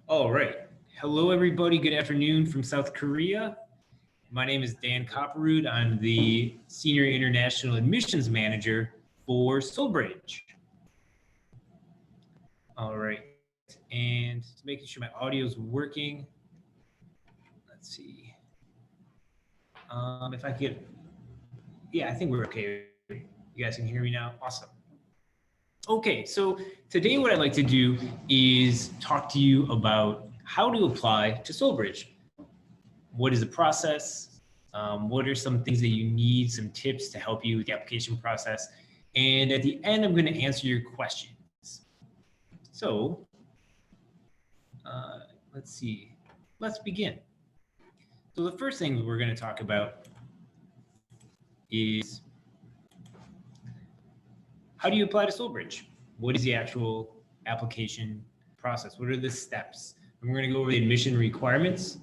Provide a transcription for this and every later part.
All right. Hello, everybody. Good afternoon from South Korea. My name is Dan Kopperud. I'm the Senior International Admissions Manager for SolBridge. All right. And making sure my audio is working. Let's see. If I could, yeah, I think we're okay. You guys can hear me now. Awesome. Okay, so today what I'd like to do is talk to you about how to apply to SolBridge. What is the process? What are some things that you need, some tips to help you with the application process? And at the end, I'm going to answer your questions. So let's see. Let's begin. So the first thing we're going to talk about is how do you apply to SolBridge? What is the actual application process? What are the steps? And we're going to go over the admission requirements.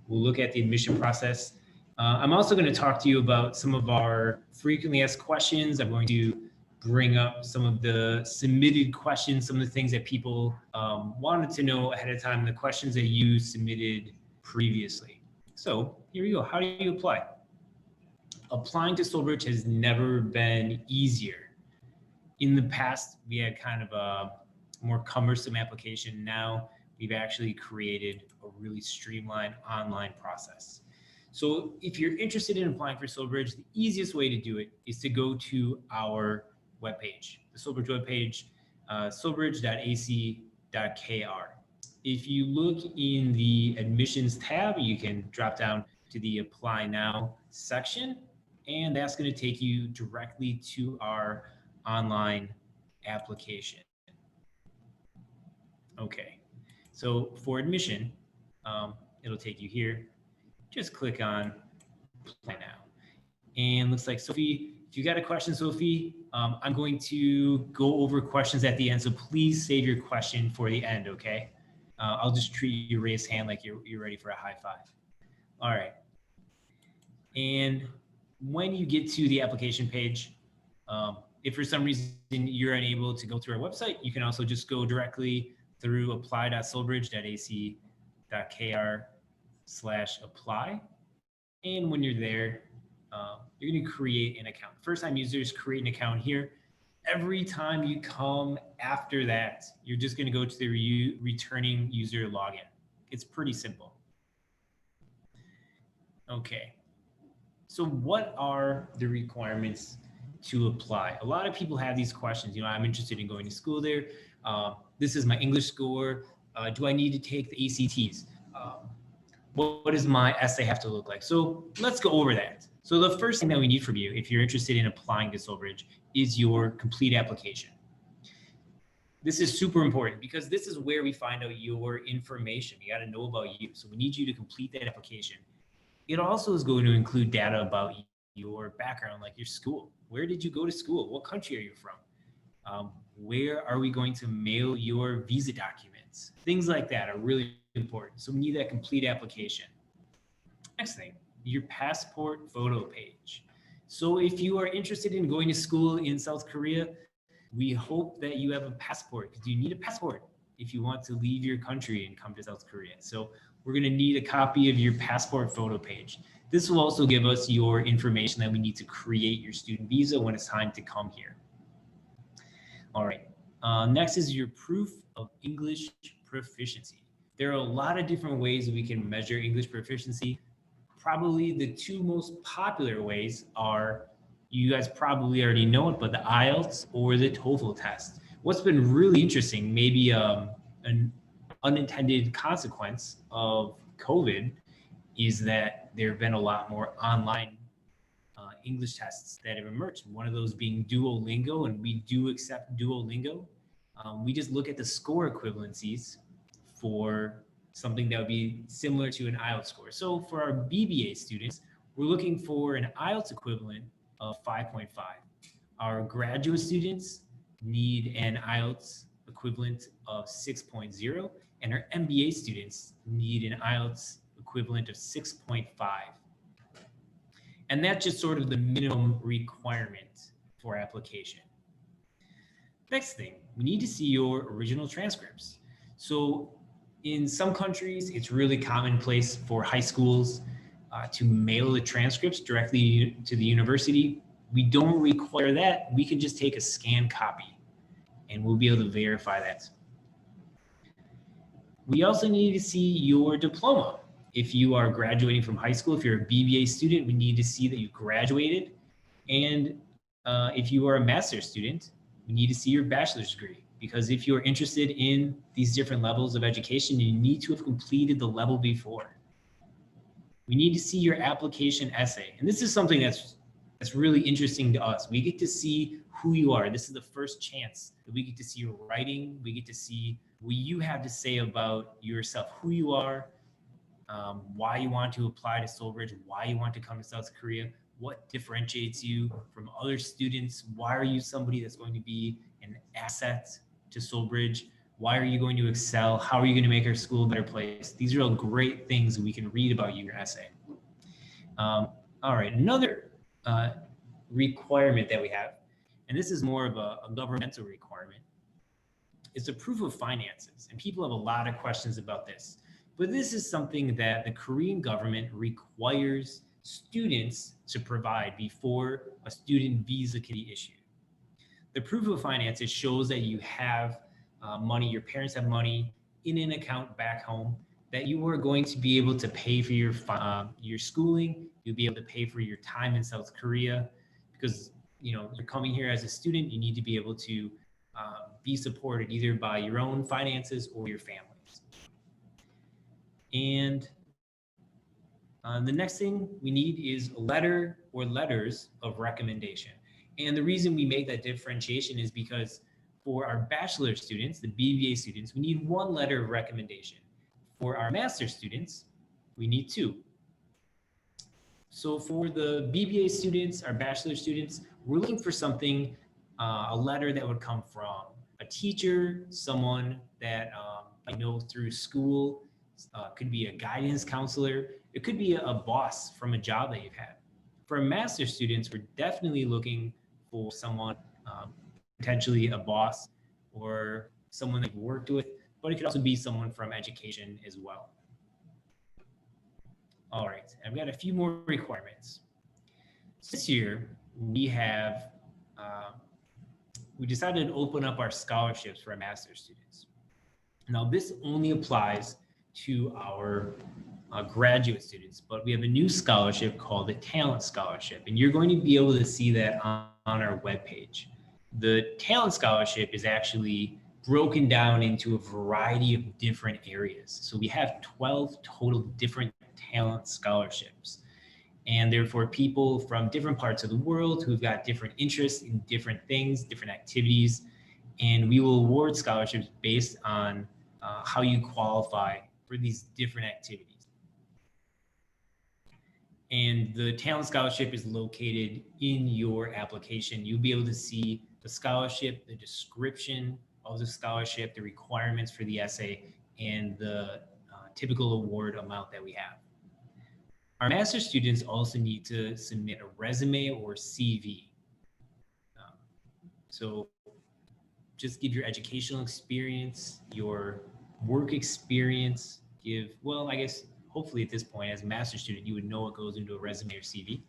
We'll look at the admission process. I'm also going to talk to you about some of our frequently asked questions. I'm going to bring up some of the submitted questions, some of the things that people wanted to know ahead of time, the questions that you submitted previously. So here we go. How do you apply? Applying to SolBridge has never been easier. In the past, we had kind of a more cumbersome application. Now we've actually created a really streamlined online process. So if you're interested in applying for SolBridge, the easiest way to do it is to go to our webpage, the SolBridge webpage, solbridge.ac.kr. If you look in the admissions tab, you can drop down to the Apply Now section, and that's going to take you directly to our online application. Okay, so for admission, it'll take you here. Just click on Apply Now. And looks like Sophie, if you got a question, Sophie, I'm going to go over questions at the end. So please save your question for the end, okay? I'll just treat your raised hand like you're ready for a high five. All right. And when you get to the application page, if for some reason you're unable to go through our website, you can also just go directly through apply.solbridge.ac.kr/apply. And when you're there, you're going to create an account. First-time users create an account here. Every time you come after that, you're just going to go to the returning user login. It's pretty simple. Okay. So what are the requirements to apply? A lot of people have these questions. You know, I'm interested in going to school there. This is my English score. Do I need to take the ACTs? What does my essay have to look like? So let's go over that. So the first thing that we need from you, if you're interested in applying to SolBridge, is your complete application. This is super important because this is where we find out your information. We got to know about you. So we need you to complete that application. It also is going to include data about your background, like your school. Where did you go to school? What country are you from? Where are we going to mail your visa documents? Things like that are really important. So we need that complete application. Next thing, your passport photo page. So if you are interested in going to school in South Korea, we hope that you have a passport because you need a passport if you want to leave your country and come to South Korea. So we're going to need a copy of your passport photo page. This will also give us your information that we need to create your student visa when it's time to come here. All right. Next is your proof of English proficiency. There are a lot of different ways we can measure English proficiency. Probably the two most popular ways are, you guys probably already know it, but the IELTS or the TOEFL test. What's been really interesting, maybe an unintended consequence of COVID, is that there have been a lot more online English tests that have emerged. One of those being Duolingo, and we do accept Duolingo. We just look at the score equivalencies for something that would be similar to an IELTS score. So for our BBA students, we're looking for an IELTS equivalent of 5.5. Our graduate students need an IELTS equivalent of 6.0, and our MBA students need an IELTS equivalent of 6.5. And that's just sort of the minimum requirement for application. Next thing, we need to see your original transcripts. So in some countries, it's really commonplace for high schools to mail the transcripts directly to the university. We don't require that. We can just take a scanned copy and we'll be able to verify that. We also need to see your diploma. If you are graduating from high school, if you're a BBA student, we need to see that you graduated. And if you are a master's student, we need to see your bachelor's degree. Because if you're interested in these different levels of education, you need to have completed the level before. We need to see your application essay. And this is something that's really interesting to us. We get to see who you are. This is the first chance that we get to see your writing. We get to see what you have to say about yourself, who you are, why you want to apply to SolBridge, why you want to come to South Korea, what differentiates you from other students, why are you somebody that's going to be an asset to SolBridge, why are you going to excel, how are you going to make our school a better place. These are all great things we can read about you in your essay. All right, another requirement that we have, and this is more of a governmental requirement, is the proof of finances. And people have a lot of questions about this. But this is something that the Korean government requires students to provide before a student visa can be issued. The proof of finances shows that you have money, your parents have money in an account back home, that you are going to be able to pay for your schooling, you'll be able to pay for your time in South Korea, because you're coming here as a student, you need to be able to be supported either by your own finances or your families. And the next thing we need is a letter or letters of recommendation. And the reason we make that differentiation is because for our bachelor students, the BBA students, we need one letter of recommendation. For our master students, we need two. So for the BBA students, our bachelor students, we're looking for something, a letter that would come from a teacher, someone that I know through school, could be a guidance counselor. It could be a boss from a job that you've had. For master students, we're definitely looking for someone, potentially a boss or someone that you've worked with, but it could also be someone from education as well. All right, I've got a few more requirements. This year, we decided to open up our scholarships for our master's students. Now, this only applies to our graduate students, but we have a new scholarship called the Talent Scholarship, and you're going to be able to see that on our webpage. The Talent Scholarship is actually broken down into a variety of different areas. So we have 12 total different talent scholarships. And therefore, people from different parts of the world who've got different interests in different things, different activities, and we will award scholarships based on how you qualify for these different activities. And the talent scholarship is located in your application. You'll be able to see the scholarship, the description of the scholarship, the requirements for the essay, and the typical award amount that we have. Our master's students also need to submit a resume or CV. So just give your educational experience, your work experience, I guess hopefully at this point as a master's student, you would know what goes into a resume or CV,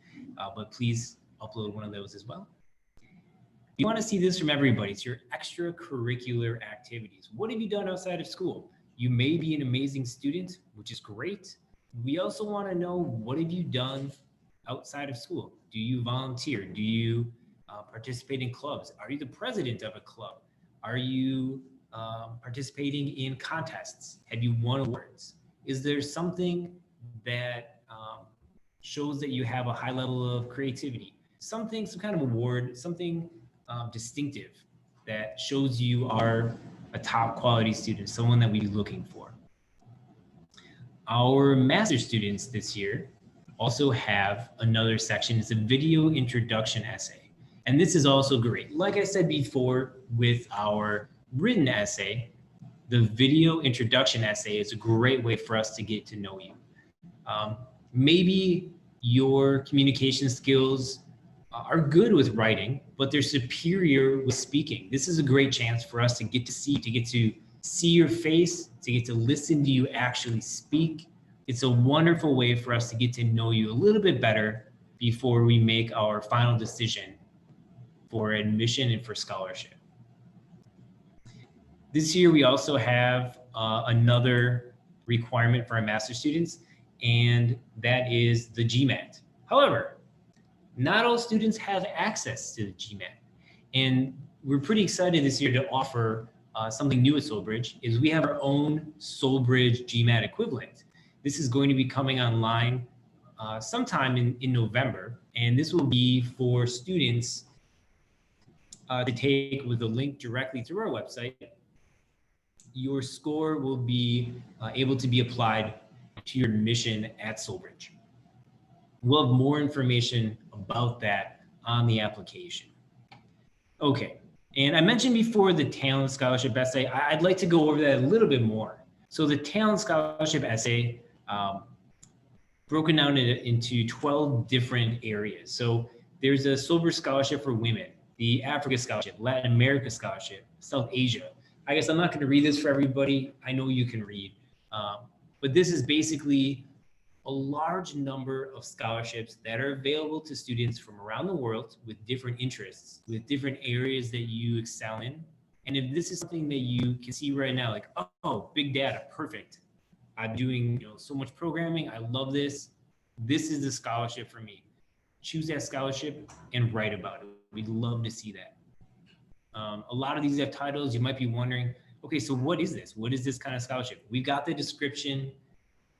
but please upload one of those as well. You want to see this from everybody. It's your extracurricular activities. What have you done outside of school? You may be an amazing student, which is great. We also want to know, what have you done outside of school? Do you volunteer? Do you participate in clubs? Are you the president of a club? Are you participating in contests? Have you won awards? Is there something that shows that you have a high level of creativity? Some kind of award, something distinctive that shows you are a top quality student, someone that we're looking for. Our master's students this year also have another section. It's a video introduction essay. And this is also great. Like I said before, with our written essay, the video introduction essay is a great way for us to get to know you. Maybe your communication skills are good with writing, but they're superior with speaking. This is a great chance for us to get to see your face, to get to listen to you actually speak. It's a wonderful way for us to get to know you a little bit better before we make our final decision for admission and for scholarship. This year, we also have another requirement for our master's students, and that is the GMAT. However, not all students have access to the GMAT. And we're pretty excited this year to offer something new at SolBridge, is we have our own SolBridge GMAT equivalent. This is going to be coming online sometime in November, and this will be for students to take with a link directly through our website. Your score will be able to be applied to your admission at SolBridge. We'll have more information about that on the application. Okay, and I mentioned before the Talent Scholarship Essay. I'd like to go over that a little bit more. So the Talent Scholarship Essay, broken down into 12 different areas. So there's a SolBridge Scholarship for Women, the Africa Scholarship, Latin America Scholarship, South Asia. I guess I'm not going to read this for everybody. I know you can read. But this is basically a large number of scholarships that are available to students from around the world with different interests, with different areas that you excel in. And if this is something that you can see right now, like, oh, big data, perfect. I'm doing so much programming. I love this. This is the scholarship for me. Choose that scholarship and write about it. We'd love to see that. A lot of these have titles. You might be wondering, okay, so what is this? What is this kind of scholarship? We've got the description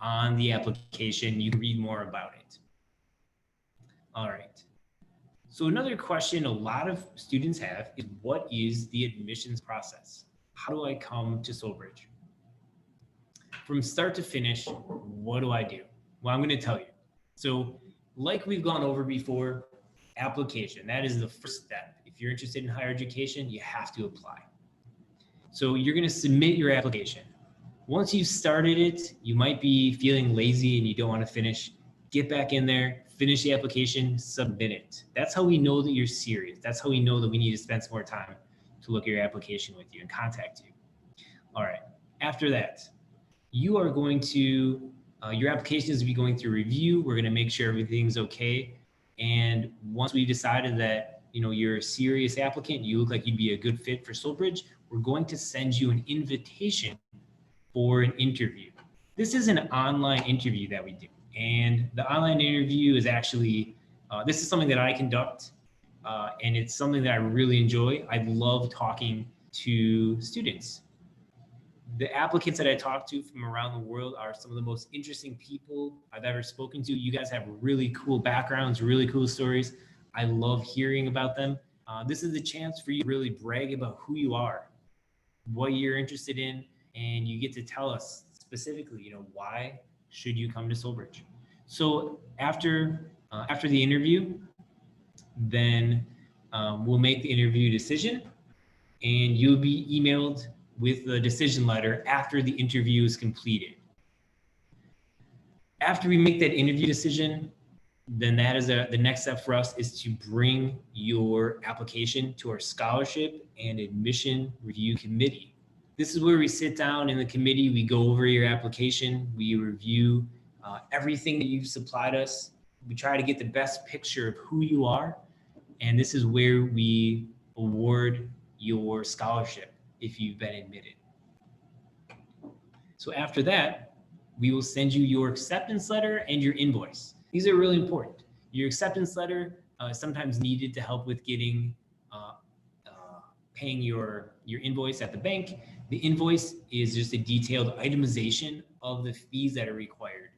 on the application. You can read more about it. All right. So another question a lot of students have is, what is the admissions process? How do I come to SolBridge? From start to finish, what do I do? Well, I'm going to tell you. So like we've gone over before, application, that is the first step. If you're interested in higher education, you have to apply. So you're going to submit your application. Once you've started it, you might be feeling lazy and you don't want to finish. Get back in there, finish the application, submit it. That's how we know that you're serious. That's how we know that we need to spend some more time to look at your application with you and contact you. All right. After that, you are going to, your application is to be going through review. We're going to make sure everything's okay. And once we decided that you're a serious applicant, you look like you'd be a good fit for SolBridge, we're going to send you an invitation for an interview. This is an online interview that we do. And the online interview is actually, this is something that I conduct, and it's something that I really enjoy. I love talking to students. The applicants that I talk to from around the world are some of the most interesting people I've ever spoken to. You guys have really cool backgrounds, really cool stories. I love hearing about them. This is a chance for you to really brag about who you are, what you're interested in, and you get to tell us specifically, why should you come to SolBridge? So after the interview, then we'll make the interview decision, and you'll be emailed with the decision letter after the interview is completed. After we make that interview decision, then that is the next step for us is to bring your application to our scholarship and admission review committee. This is where we sit down in the committee, we go over your application, we review everything that you've supplied us. We try to get the best picture of who you are, and this is where we award your scholarship if you've been admitted. So after that, we will send you your acceptance letter and your invoice. These are really important. Your acceptance letter is sometimes needed to help with getting paying your invoice at the bank. The invoice is just a detailed itemization of the fees that are required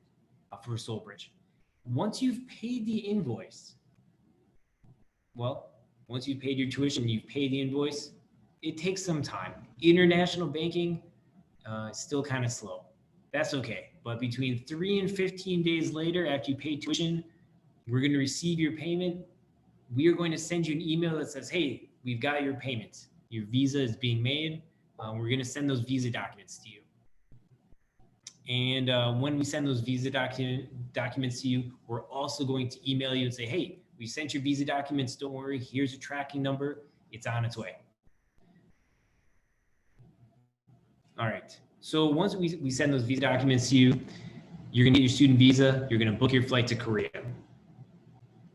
for SolBridge. Once you've paid the invoice, once you've paid your tuition, you've paid the invoice, it takes some time. International banking is still kind of slow. That's okay. But between 3 and 15 days later, after you pay tuition, we're going to receive your payment. We are going to send you an email that says, hey, we've got your payment. Your visa is being made. we're going to send those visa documents to you. And when we send those visa documents to you, we're also going to email you and say, hey, we sent your visa documents. Don't worry. Here's a tracking number. It's on its way. All right. So once we send those visa documents to you, you're going to get your student visa. You're going to book your flight to Korea.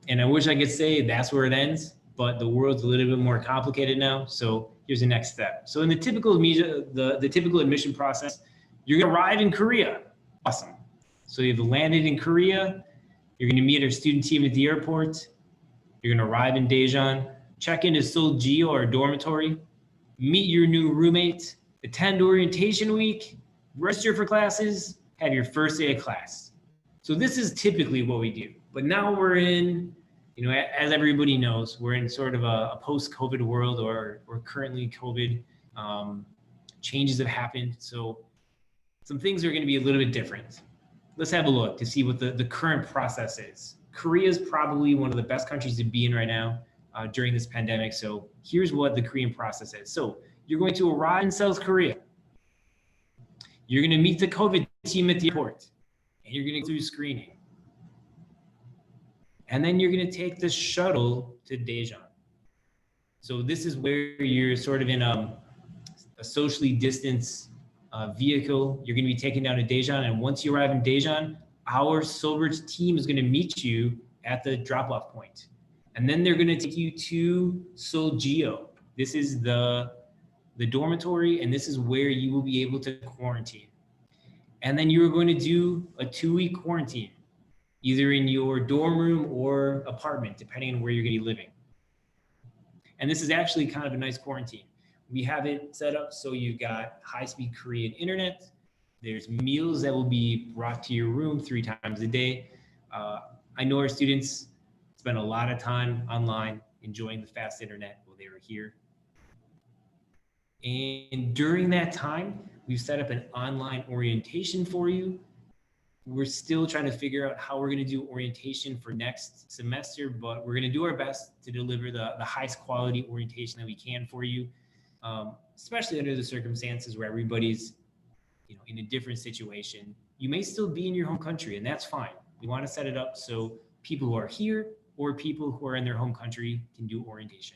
And I wish I could say that's where it ends, but the world's a little bit more complicated now. So here's the next step. So in the typical the typical admission process, you're going to arrive in Korea. Awesome. So you've landed in Korea. You're going to meet our student team at the airport. You're going to arrive in Daejeon, check into SolBridge or dormitory, meet your new roommate, attend orientation week, register for classes, have your first day of class. So this is typically what we do. But now we're in, as everybody knows, we're in sort of a post-COVID world, or currently COVID. Changes have happened. So some things are going to be a little bit different. Let's have a look to see what the current process is. Korea is probably one of the best countries to be in right now during this pandemic. So here's what the Korean process is. So you're going to arrive in South Korea. You're going to meet the COVID team at the airport, and you're going to go through screening. And then you're going to take the shuttle to Daejeon. So this is where you're sort of in a socially distanced vehicle. You're going to be taken down to Daejeon. And once you arrive in Daejeon, our SolBridge team is going to meet you at the drop-off point. And then they're going to take you to SolGeo. This is the dormitory, and this is where you will be able to quarantine. And then you're going to do a 2-week quarantine, either in your dorm room or apartment, depending on where you're going to be living. And this is actually kind of a nice quarantine. We have it set up so you've got high-speed Korean internet. There's meals that will be brought to your room 3 times a day. I know our students spend a lot of time online enjoying the fast internet while they were here. And during that time, we've set up an online orientation for you. We're still trying to figure out how we're going to do orientation for next semester, but we're going to do our best to deliver the highest quality orientation that we can for you, especially under the circumstances where everybody's in a different situation. You may still be in your home country, and that's fine. We want to set it up so people who are here or people who are in their home country can do orientation.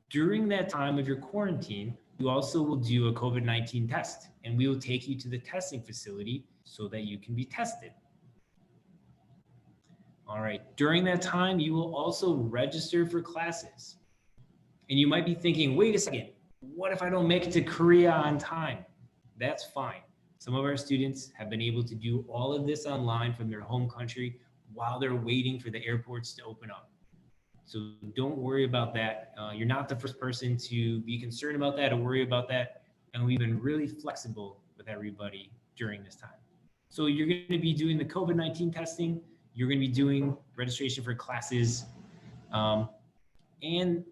During that time of your quarantine, you also will do a COVID-19 test, and we will take you to the testing facility so that you can be tested. All right, during that time, you will also register for classes. And you might be thinking, wait a second, what if I don't make it to Korea on time? That's fine. Some of our students have been able to do all of this online from their home country while they're waiting for the airports to open up. So don't worry about that. You're not the first person to be concerned about that or worry about that. And we've been really flexible with everybody during this time. So you're going to be doing the COVID-19 testing. You're going to be doing registration for classes. And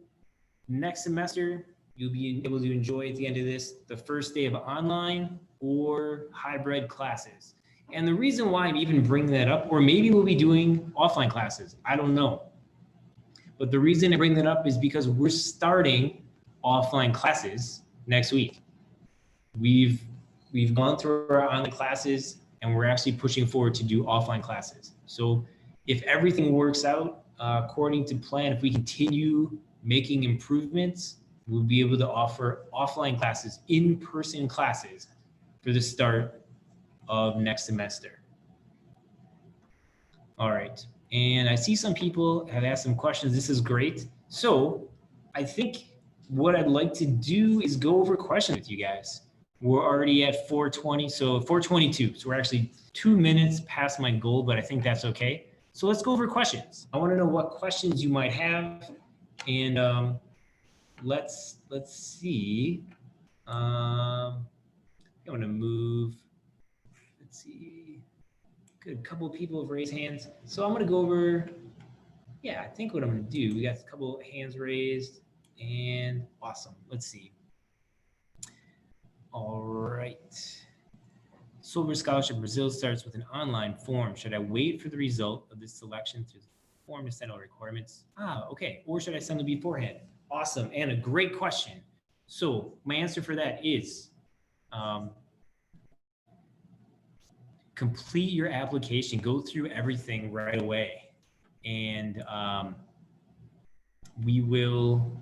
next semester, you'll be able to enjoy at the end of this the first day of online or hybrid classes. And the reason why I'm even bringing that up, or maybe we'll be doing offline classes, I don't know. But the reason I bring that up is because we're starting offline classes next week. We've gone through our online classes, and we're actually pushing forward to do offline classes. So if everything works out according to plan, if we continue making improvements, we'll be able to offer offline classes, in-person classes for the start of next semester. All right. And I see some people have asked some questions. This is great. So I think what I'd like to do is go over questions with you guys. We're already at 4:20, so 4:22. So we're actually 2 minutes past my goal, but I think that's okay. So let's go over questions. I want to know what questions you might have. And let's see. I want to move. Let's see. Good. A couple of people have raised hands. So I'm going to go over. Yeah, I think what I'm going to do. We got a couple of hands raised, and awesome. Let's see. All right. SolBridge Scholarship Brazil starts with an online form. Should I wait for the result of this selection through the form to send all requirements? Okay. Or should I send them beforehand? Awesome. And a great question. So my answer for that is um, complete your application, go through everything right away, and we will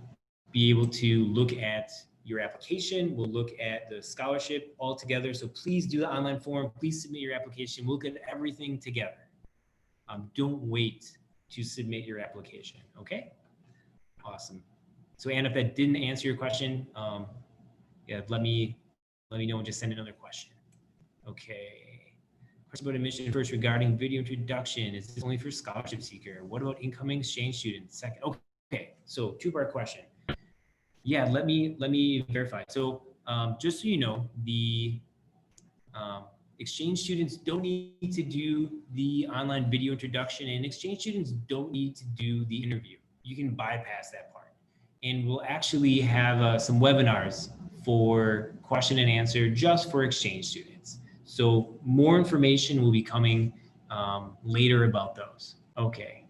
be able to look at your application. We'll look at the scholarship all together. So please do the online form. Please submit your application. We'll look at everything together. Don't wait to submit your application. Okay? Awesome. So Anna, if that didn't answer your question, yeah, let me know and just send another question. Okay. Question about admission first regarding video introduction. Is this only for scholarship seeker? What about incoming exchange students? Second. Okay. So two-part question. Yeah, let me verify. So just so you know, the exchange students don't need to do the online video introduction, and exchange students don't need to do the interview. You can bypass that part. And we'll actually have some webinars for question and answer just for exchange students. So more information will be coming later about those. Okay,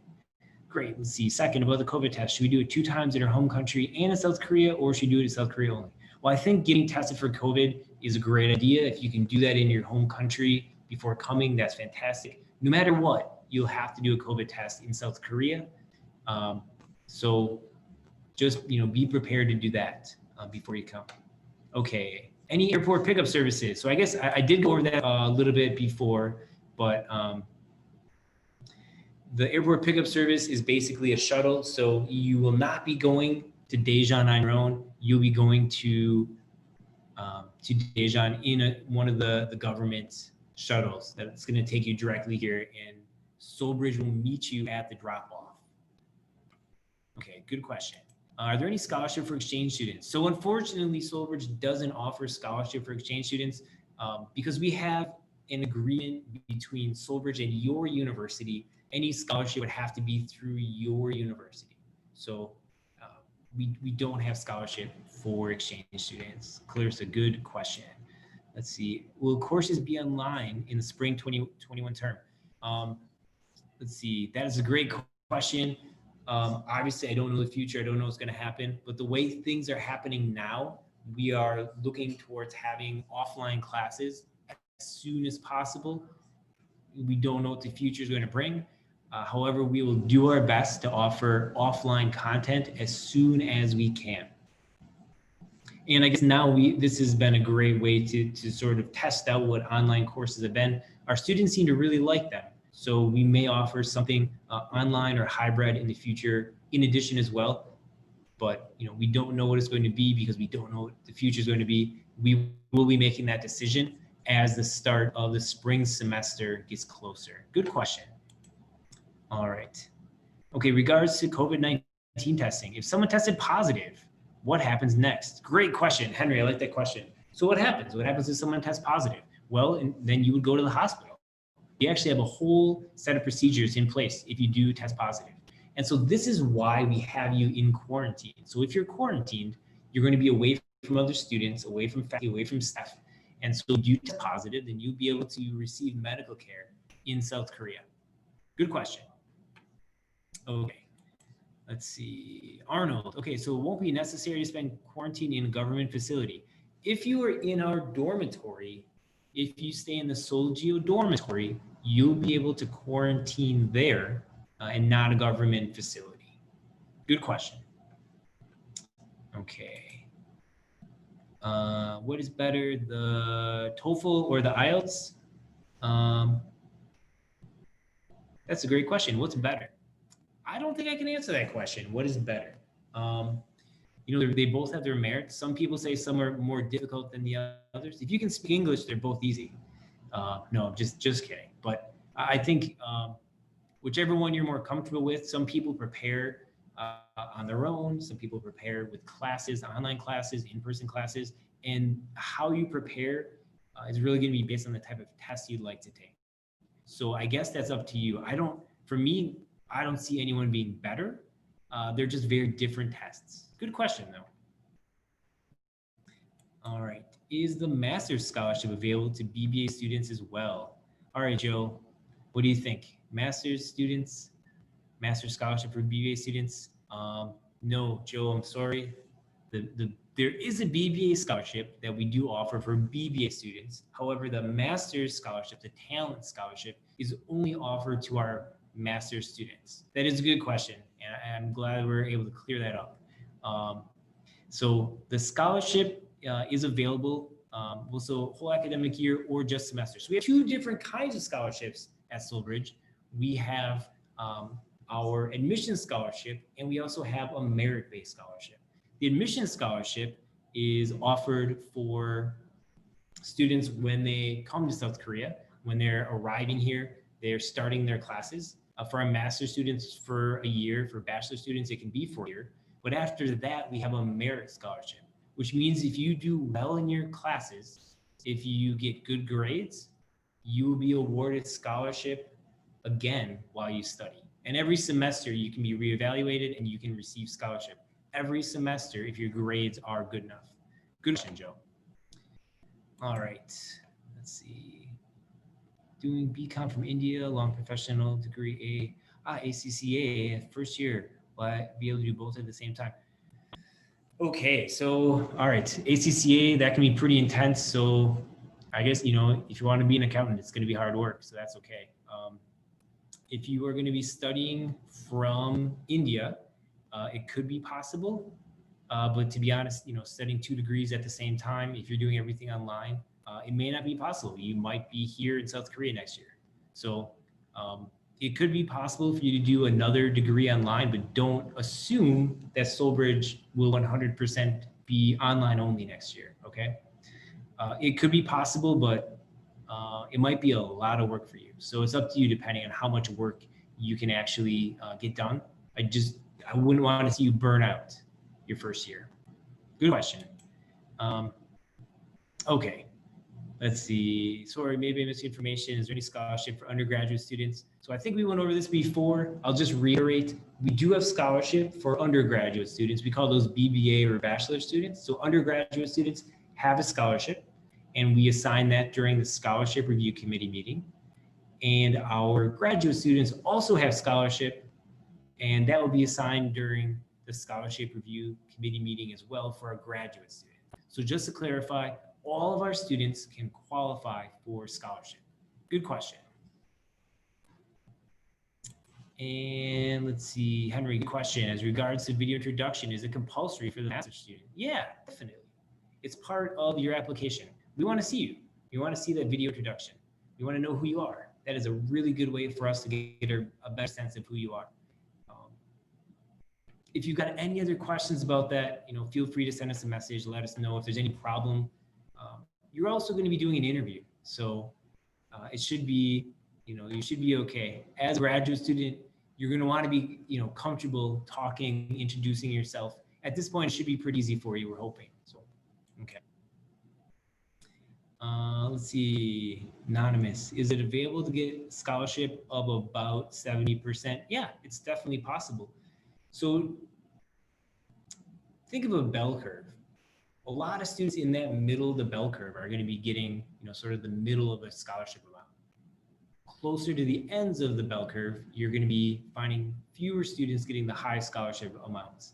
great. Let's see. Second, about the COVID test. Should we do it 2 times in our home country and in South Korea, or should we do it in South Korea only? Well, I think getting tested for COVID is a great idea. If you can do that in your home country before coming, that's fantastic. No matter what, you'll have to do a COVID test in South Korea. So just be prepared to do that before you come. Okay. Any airport pickup services? So I guess I did go over that a little bit before, but the airport pickup service is basically a shuttle. So you will not be going to Daejeon on your own. You'll be going to Daejeon in one of the government shuttles that's going to take you directly here, and SolBridge will meet you at the drop-off. Okay, good question. Are there any scholarship for exchange students? So unfortunately, SolBridge doesn't offer scholarship for exchange students because we have an agreement between SolBridge and your university. Any scholarship would have to be through your university. So we don't have scholarship for exchange students. Clear's a good question. Let's see. Will courses be online in the spring 2021 term? Let's see. That is a great question. Obviously, I don't know the future. I don't know what's going to happen. But the way things are happening now, we are looking towards having offline classes as soon as possible. We don't know what the future is going to bring. However, we will do our best to offer offline content as soon as we can. And I guess now this has been a great way to sort of test out what online courses have been. Our students seem to really like them. So we may offer something online or hybrid in the future in addition as well. But we don't know what it's going to be because we don't know what the future is going to be. We will be making that decision as the start of the spring semester gets closer. Good question. All right. Okay, regards to COVID-19 testing, if someone tested positive, what happens next? Great question, Henry. I like that question. So what happens? What happens if someone tests positive? Well, then you would go to the hospital. We actually have a whole set of procedures in place if you do test positive. And so this is why we have you in quarantine. So if you're quarantined, you're going to be away from other students, away from faculty, away from staff. And so if you test positive, then you'll be able to receive medical care in South Korea. Good question. Okay. Let's see. Arnold. Okay, so it won't be necessary to spend quarantine in a government facility. If you are in our dormitory, if you stay in the SolGeo dormitory, you'll be able to quarantine there and not a government facility. Good question. Okay. What is better, the TOEFL or the IELTS? That's a great question. What's better? I don't think I can answer that question. What is better? They both have their merits. Some people say some are more difficult than the others. If you can speak English, they're both easy. No, just kidding. But I think whichever one you're more comfortable with. Some people prepare on their own. Some people prepare with classes, online classes, in-person classes, and how you prepare is really going to be based on the type of test you'd like to take. So I guess that's up to you. For me, I don't see anyone being better. They're just very different tests. Good question, though. All right. Is the master's scholarship available to BBA students as well? All right, Joe, what do you think? Master's scholarship for BBA students? No, Joe, I'm sorry. There is a BBA scholarship that we do offer for BBA students. However, the master's scholarship, the talent scholarship, is only offered to our master's students. That is a good question, and I'm glad we're able to clear that up. So the scholarship is available also whole academic year or just semester. So we have two different kinds of scholarships at SolBridge. We have our admission scholarship, and we also have a merit-based scholarship. The admission scholarship is offered for students when they come to South Korea, when they're arriving here, they're starting their classes. For our master's students, for a year. For bachelor students, it can be for a year. But after that, we have a merit scholarship, which means if you do well in your classes, if you get good grades, you will be awarded scholarship again while you study. And every semester you can be reevaluated and you can receive scholarship. Every semester if your grades are good enough. Good question, Joe. All right, let's see. Doing BCom from India, long professional degree, ACCA, first year. Will I be able to do both at the same time? Okay, so, all right, ACCA, that can be pretty intense. So I guess, if you want to be an accountant, it's going to be hard work. So that's okay. If you are going to be studying from India, it could be possible. But to be honest, studying 2 degrees at the same time, if you're doing everything online, it may not be possible. You might be here in South Korea next year. So it could be possible for you to do another degree online, but don't assume that SolBridge will 100% be online only next year, okay? It could be possible, but it might be a lot of work for you. So it's up to you depending on how much work you can actually get done. I wouldn't want to see you burn out your first year. Good question. Okay, let's see. Sorry, maybe I missed information. Is there any scholarship for undergraduate students? So I think we went over this before. I'll just reiterate. We do have scholarship for undergraduate students. We call those BBA or bachelor students. So undergraduate students have a scholarship, and we assign that during the scholarship review committee meeting. And our graduate students also have scholarship, and that will be assigned during the scholarship review committee meeting as well for a graduate student. So just to clarify, all of our students can qualify for scholarship. Good question. And let's see, Henry, good question. As regards to video introduction, is it compulsory for the master's student? Yeah, definitely. It's part of your application. We want to see you. We want to see that video introduction. We want to know who you are. That is a really good way for us to get a better sense of who you are. If you've got any other questions about that, feel free to send us a message. Let us know if there's any problem. You're also going to be doing an interview, so it should be, you should be okay. As a graduate student, you're going to want to be, comfortable talking, introducing yourself. At this point, it should be pretty easy for you. We're hoping. So, okay. Let's see. Anonymous. Is it available to get scholarship of about 70%? Yeah, it's definitely possible. So think of a bell curve. A lot of students in that middle of the bell curve are going to be getting, sort of the middle of a scholarship amount. Closer to the ends of the bell curve, you're going to be finding fewer students getting the high scholarship amounts.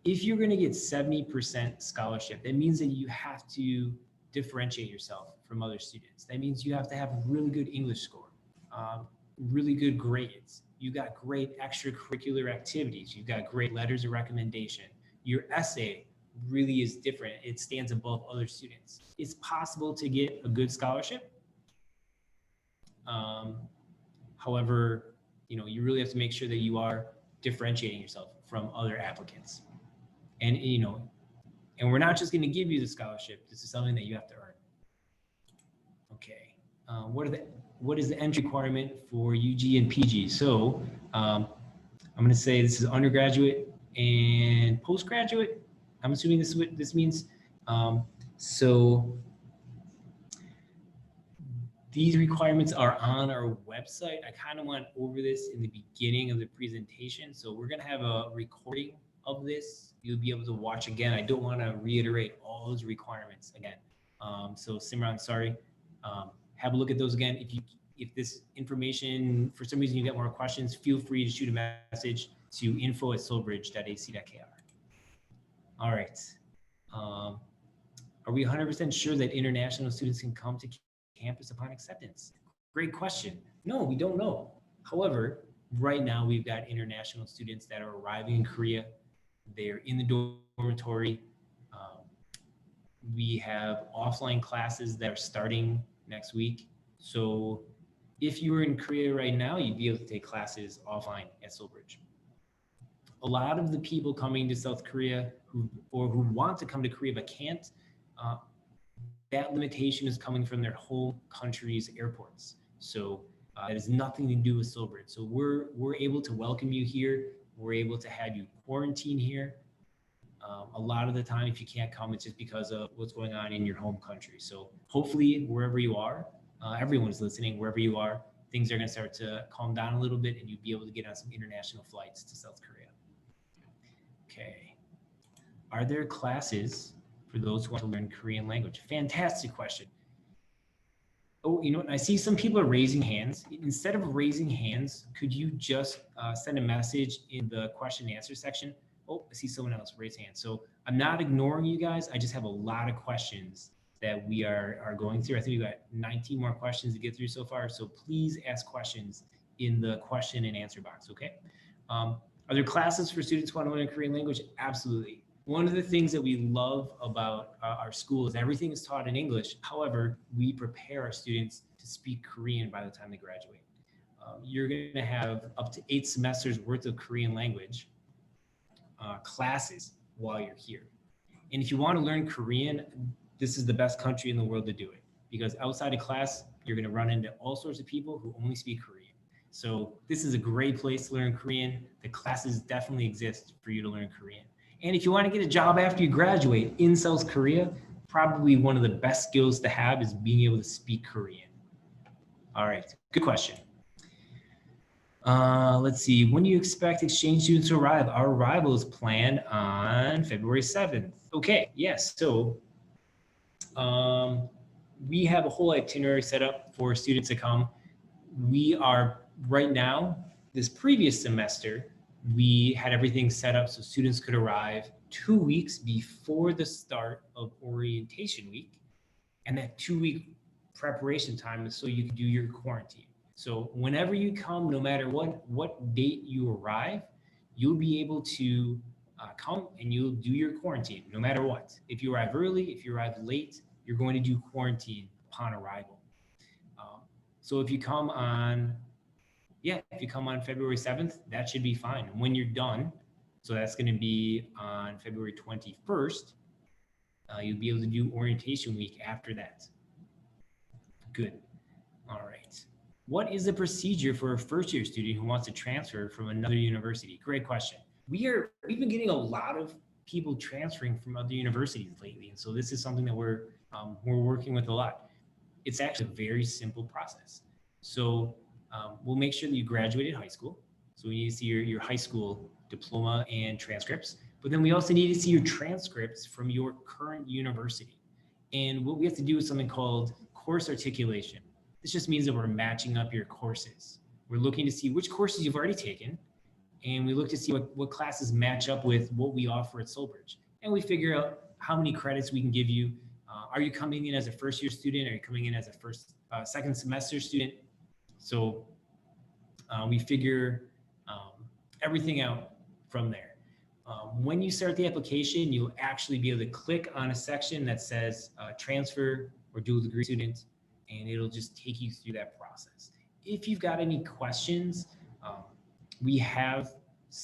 If you're going to get 70% scholarship, that means that you have to differentiate yourself from other students. That means you have to have a really good English score, really good grades. You got great extracurricular activities. You've got great letters of recommendation. Your essay really is different. It stands above other students. It's possible to get a good scholarship. However, you really have to make sure that you are differentiating yourself from other applicants. And, and we're not just going to give you the scholarship. This is something that you have to earn. Okay. What is the entry requirement for UG and PG? So I'm going to say this is undergraduate and postgraduate. I'm assuming this is what this means. So these requirements are on our website. I kind of went over this in the beginning of the presentation. So we're going to have a recording of this. You'll be able to watch again. I don't want to reiterate all those requirements again. So Simran, sorry. Have a look at those again. If this information, for some reason you get more questions, feel free to shoot a message to info@solbridge.ac.kr. All right. Um, are we 100% sure that international students can come to campus upon acceptance? Great question. No, we don't know. However, right now we've got international students that are arriving in Korea. They're in the dormitory. Um, we have offline classes that are starting next week. So if you were in Korea right now, you'd be able to take classes offline at SolBridge. A lot of the people coming to South Korea who want to come to Korea but can't, uh, that limitation is coming from their home country's airports. So that has nothing to do with SolBridge. So we're able to welcome you here. We're able to have you quarantine here. A lot of the time, if you can't come, it's just because of what's going on in your home country. So hopefully, wherever you are, everyone's listening, wherever you are, things are going to start to calm down a little bit, and you'll be able to get on some international flights to South Korea. Okay. Are there classes for those who want to learn Korean language? Fantastic question. Oh, you know what? I see some people are raising hands. Instead of raising hands, could you just send a message in the question and answer section? Oh, I see someone else raise hands. So I'm not ignoring you guys. I just have a lot of questions that we are going through. I think we've got 19 more questions to get through so far. So please ask questions in the question and answer box, okay? Are there classes for students who want to learn Korean language? Absolutely. One of the things that we love about our school is everything is taught in English. However, we prepare our students to speak Korean by the time they graduate. You're going to have up to 8 semesters worth of Korean language classes while you're here. And if you want to learn Korean, this is the best country in the world to do it, because outside of class, you're going to run into all sorts of people who only speak Korean. So this is a great place to learn Korean. The classes definitely exist for you to learn Korean. And if you want to get a job after you graduate in South Korea, probably one of the best skills to have is being able to speak Korean. All right, good question. Let's see, when do you expect exchange students to arrive? Our arrival is planned on February 7th. Okay, yes, so we have a whole itinerary set up for students to come. We are right now, this previous semester, we had everything set up so students could arrive 2 weeks before the start of orientation week. And that 2-week preparation time is so you can do your quarantine. So whenever you come, no matter what date you arrive, you'll be able to come and you'll do your quarantine no matter what. If you arrive early, if you arrive late, you're going to do quarantine upon arrival. So if you come on February 7th, that should be fine. And when you're done, so that's going to be on February 21st, you'll be able to do orientation week after that. Good. All right. What is the procedure for a first-year student who wants to transfer from another university? Great question. We've been getting a lot of people transferring from other universities lately, and so this is something that we're working with a lot. It's actually a very simple process. So we'll make sure that you graduated high school. So we need to see your high school diploma and transcripts, but then we also need to see your transcripts from your current university. And what we have to do is something called course articulation. This just means that we're matching up your courses. We're looking to see which courses you've already taken, and we look to see what classes match up with what we offer at SolBridge. And we figure out how many credits we can give you. Are you coming in as a first-year student? Are you coming in as a second semester student? So we figure everything out from there. When you start the application, you'll actually be able to click on a section that says transfer or dual degree student, and it'll just take you through that process. If you've got any questions, we have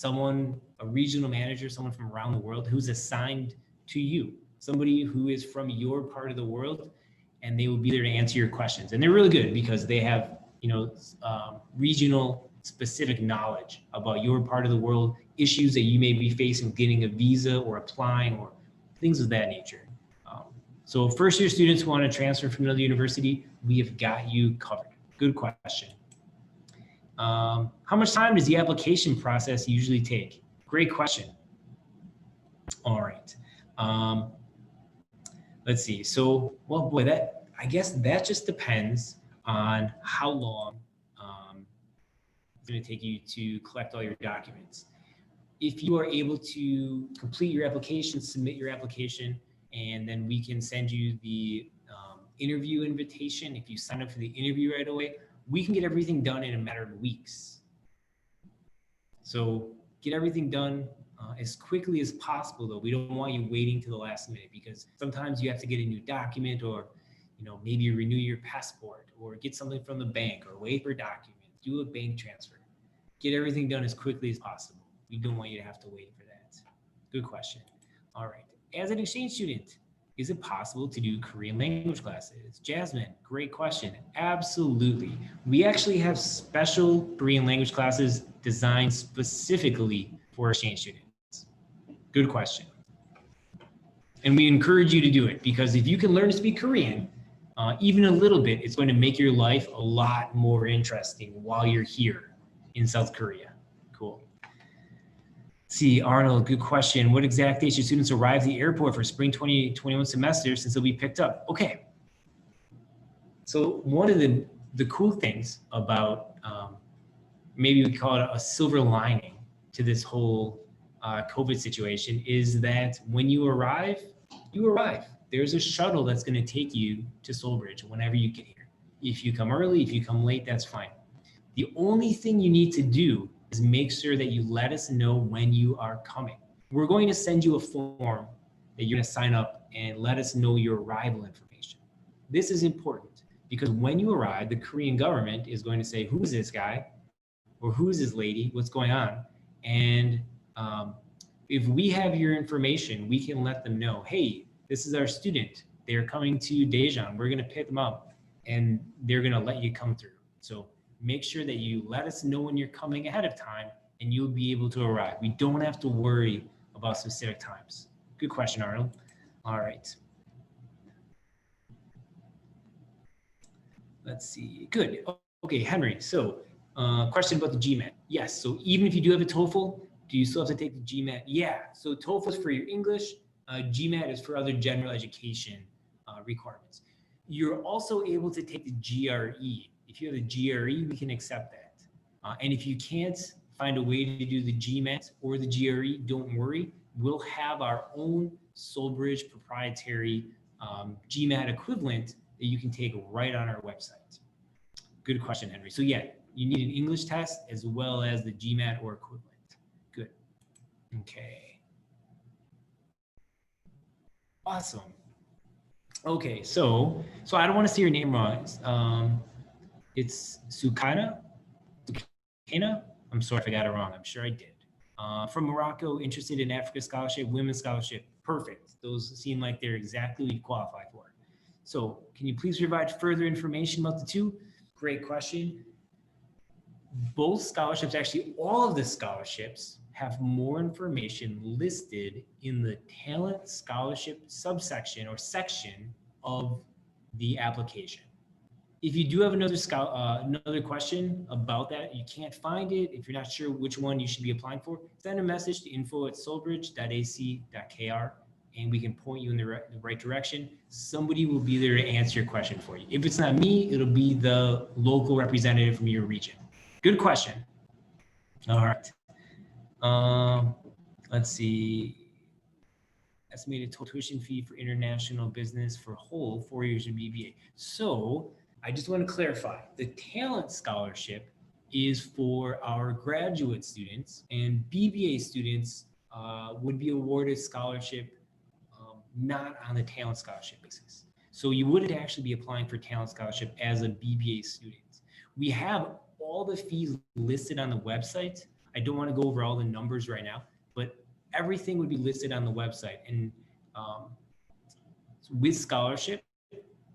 a regional manager, someone from around the world who's assigned to you, somebody who is from your part of the world, and they will be there to answer your questions. And they're really good because they have regional specific knowledge about your part of the world, issues that you may be facing getting a visa or applying or things of that nature. So first year students who want to transfer from another university, we have got you covered. Good question. How much time does the application process usually take? Great question. All right. Let's see. So, well, boy, I guess that just depends on how long it's going to take you to collect all your documents. if you are able to complete your application, submit your application, and then we can send you the interview invitation. If you sign up for the interview right away, we can get everything done in a matter of weeks. So get everything done as quickly as possible, though. We don't want you waiting to the last minute, because sometimes you have to get a new document, or maybe renew your passport, or get something from the bank, or wait for a document, do a bank transfer. Get everything done as quickly as possible. We don't want you to have to wait for that. Good question. All right. As an exchange student, is it possible to do Korean language classes? Jasmine, great question. Absolutely. We actually have special Korean language classes designed specifically for exchange students. Good question. And we encourage you to do it, because if you can learn to speak Korean, even a little bit, it's going to make your life a lot more interesting while you're here in South Korea. Cool. See, Arnold, good question. What exact dates should students arrive at the airport for spring 2021 semester, since they'll be picked up? Okay. So one of the cool things about, maybe we call it a silver lining to this whole COVID situation, is that when you arrive, you arrive. There's a shuttle that's going to take you to SolBridge whenever you get here. If you come early, if you come late, that's fine. The only thing you need to do is make sure that you let us know when you are coming. We're going to send you a form that you're going to sign up and let us know your arrival information. This is important, because when you arrive, the Korean government is going to say, who's this guy? Or who's this lady? What's going on? And if we have your information, we can let them know, hey, this is our student. They're coming to Daejeon. We're going to pick them up, and they're going to let you come through. So make sure that you let us know when you're coming ahead of time, and you'll be able to arrive. We don't have to worry about specific times. Good question, Arnold. All right. Let's see. Good. Okay, Henry. So question about the GMAT. Yes. So even if you do have a TOEFL, do you still have to take the GMAT? Yeah. So TOEFL is for your English. GMAT is for other general education requirements. You're also able to take the GRE. If you have the GRE, we can accept that. And if you can't find a way to do the GMAT or the GRE, don't worry. We'll have our own SolBridge proprietary GMAT equivalent that you can take right on our website. Good question, Henry. So yeah, you need an English test as well as the GMAT or equivalent. Good. Okay. Awesome. Okay, so I don't want to say your name wrong. It's Sukana. I'm sorry if I got it wrong. I'm sure I did. From Morocco, interested in Africa scholarship, women's scholarship. Perfect. Those seem like they're exactly what you qualify for. So can you please provide further information about the two? Great question. Both scholarships, actually all of the scholarships, have more information listed in the talent scholarship subsection or section of the application. If you do have another question about that, you can't find it, if you're not sure which one you should be applying for, send a message to info@solbridge.ac.kr and we can point you in the right direction. Somebody will be there to answer your question for you. If it's not me, it'll be the local representative from your region. Good question. All right. Let's see. Estimated total tuition fee for international business for whole 4 years of BBA. So I just want to clarify, the talent scholarship is for our graduate students, and BBA students would be awarded scholarship not on the talent scholarship basis. So you wouldn't actually be applying for talent scholarship as a BBA student. We have all the fees listed on the website. I don't want to go over all the numbers right now, but everything would be listed on the website. And with scholarship,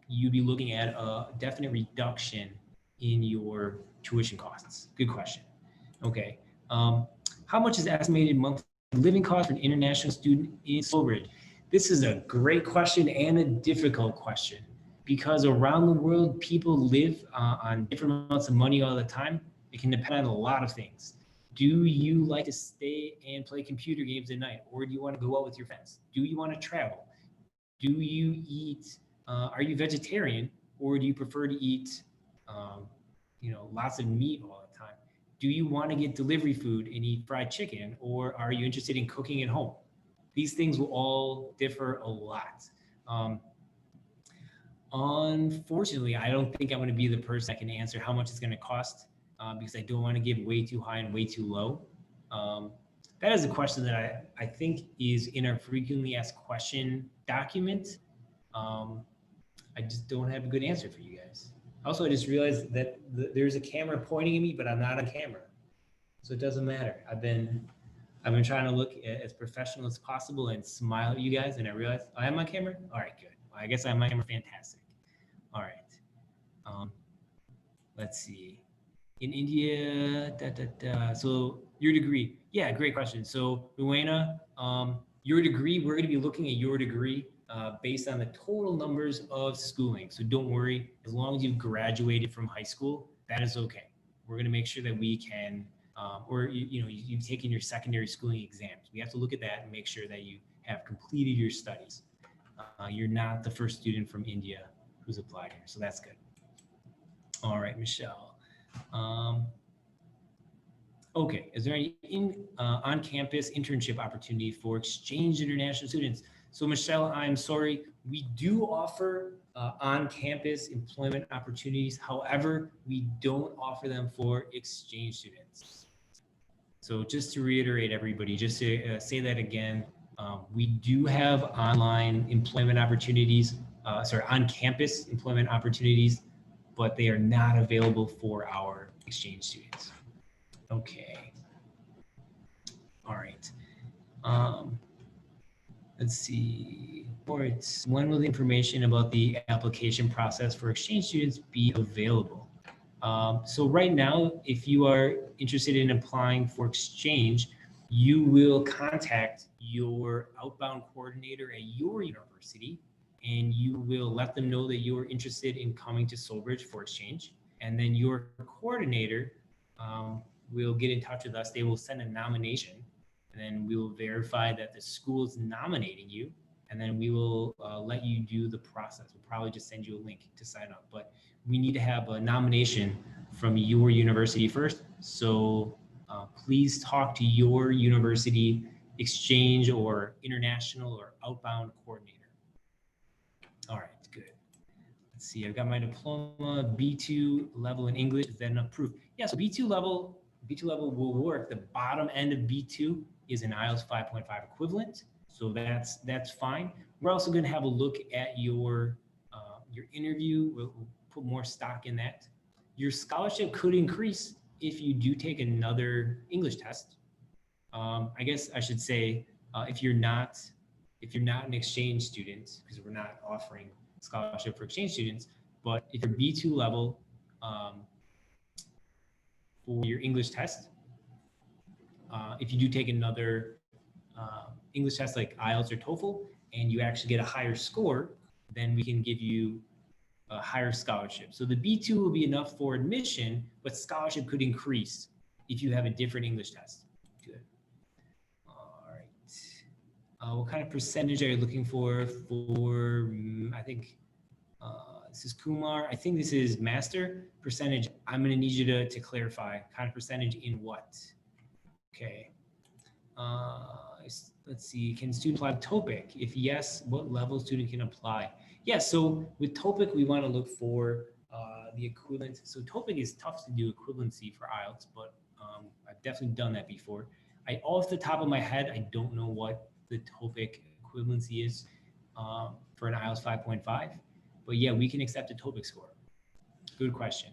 you'd be looking at a definite reduction in your tuition costs. Good question. Okay. How much is estimated monthly living cost for an international student in SolBridge? This is a great question and a difficult question, because around the world, people live on different amounts of money all the time. It can depend on a lot of things. Do you like to stay and play computer games at night, or do you want to go out with your friends? Do you want to travel? Do you eat, are you vegetarian, or do you prefer to eat, lots of meat all the time? Do you want to get delivery food and eat fried chicken, or are you interested in cooking at home? These things will all differ a lot. Um, Unfortunately, I don't think I'm going to be the person that can answer how much it's going to cost, because I don't want to give way too high and way too low. Um, that is a question that I think is in our frequently asked question document. Um, I just don't have a good answer for you guys. Also, I just realized that there's a camera pointing at me, but I'm not on camera, so it doesn't matter. I've been trying to look as professional as possible and smile at you guys, and I realized I am on camera. All right, good. Well, I guess I'm on camera. Fantastic. All right. Um, let's see. In India, so your degree. Yeah, great question. So, Luana, your degree, we're going to be looking at your degree based on the total numbers of schooling. So don't worry, as long as you've graduated from high school, that is okay. We're going to make sure that we can, or you've taken your secondary schooling exams. We have to look at that and make sure that you have completed your studies. You're not the first student from India who's applied here, so that's good. All right, Michelle. Okay, is there any on-campus internship opportunity for exchange international students? So Michelle, I'm sorry, we do offer on-campus employment opportunities. However, we don't offer them for exchange students. So just to reiterate everybody, just to say that again, we do have online employment opportunities, on-campus employment opportunities, but they are not available for our exchange students. Okay. All right. Let's see. When will the information about the application process for exchange students be available? So right now, if you are interested in applying for exchange, you will contact your outbound coordinator at your university, and you will let them know that you are interested in coming to SolBridge for exchange. And then your coordinator will get in touch with us. They will send a nomination, and then we will verify that the school is nominating you, and then we will let you do the process. We'll probably just send you a link to sign up, but we need to have a nomination from your university first. So please talk to your university exchange or international or outbound coordinator. All right, good. Let's see, I've got my diploma, B2 level in English. Is that enough proof? Yeah, so B2 level will work. The bottom end of B2 is an IELTS 5.5 equivalent. So that's fine. We're also going to have a look at your interview. We'll put more stock in that. Your scholarship could increase if you do take another English test. I guess I should say if you're not an exchange student, because we're not offering scholarship for exchange students, but if you're B2 level for your English test, if you do take another English test like IELTS or TOEFL, and you actually get a higher score, then we can give you a higher scholarship. So the B2 will be enough for admission, but scholarship could increase if you have a different English test. Good. All right. What kind of percentage are you looking for I think this is Kumar. I think this is master percentage. I'm going to need you to clarify kind of percentage in what. Okay. Let's see. Can student apply to TOPIK? If yes, what level student can apply? Yeah. So with TOPIK, we want to look for the equivalent. So TOPIK is tough to do equivalency for IELTS, but I've definitely done that before. Off the top of my head, I don't know what the TOPIK equivalency is for an IELTS 5.5, but yeah, we can accept a TOPIK score. Good question.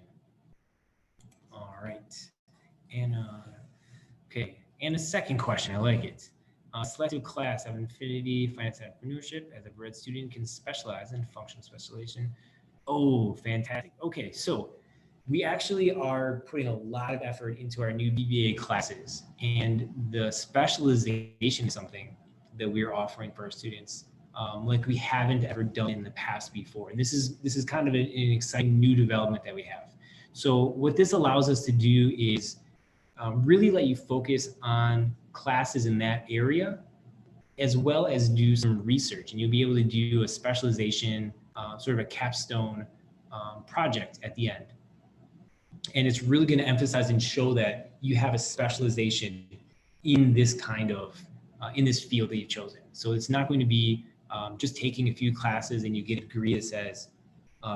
All right. And okay. And a second question, I like it. Selective class of Infinity Finance and Entrepreneurship as a grad student can specialize in functional specialization. Oh, fantastic. Okay, so we actually are putting a lot of effort into our new BBA classes, and the specialization is something that we're offering for our students like we haven't ever done in the past before. And this is kind of an exciting new development that we have. So what this allows us to do is really let you focus on classes in that area, as well as do some research. And you'll be able to do a specialization, sort of a capstone project at the end. And it's really going to emphasize and show that you have a specialization in this kind of in this field that you've chosen. So it's not going to be just taking a few classes and you get a degree that says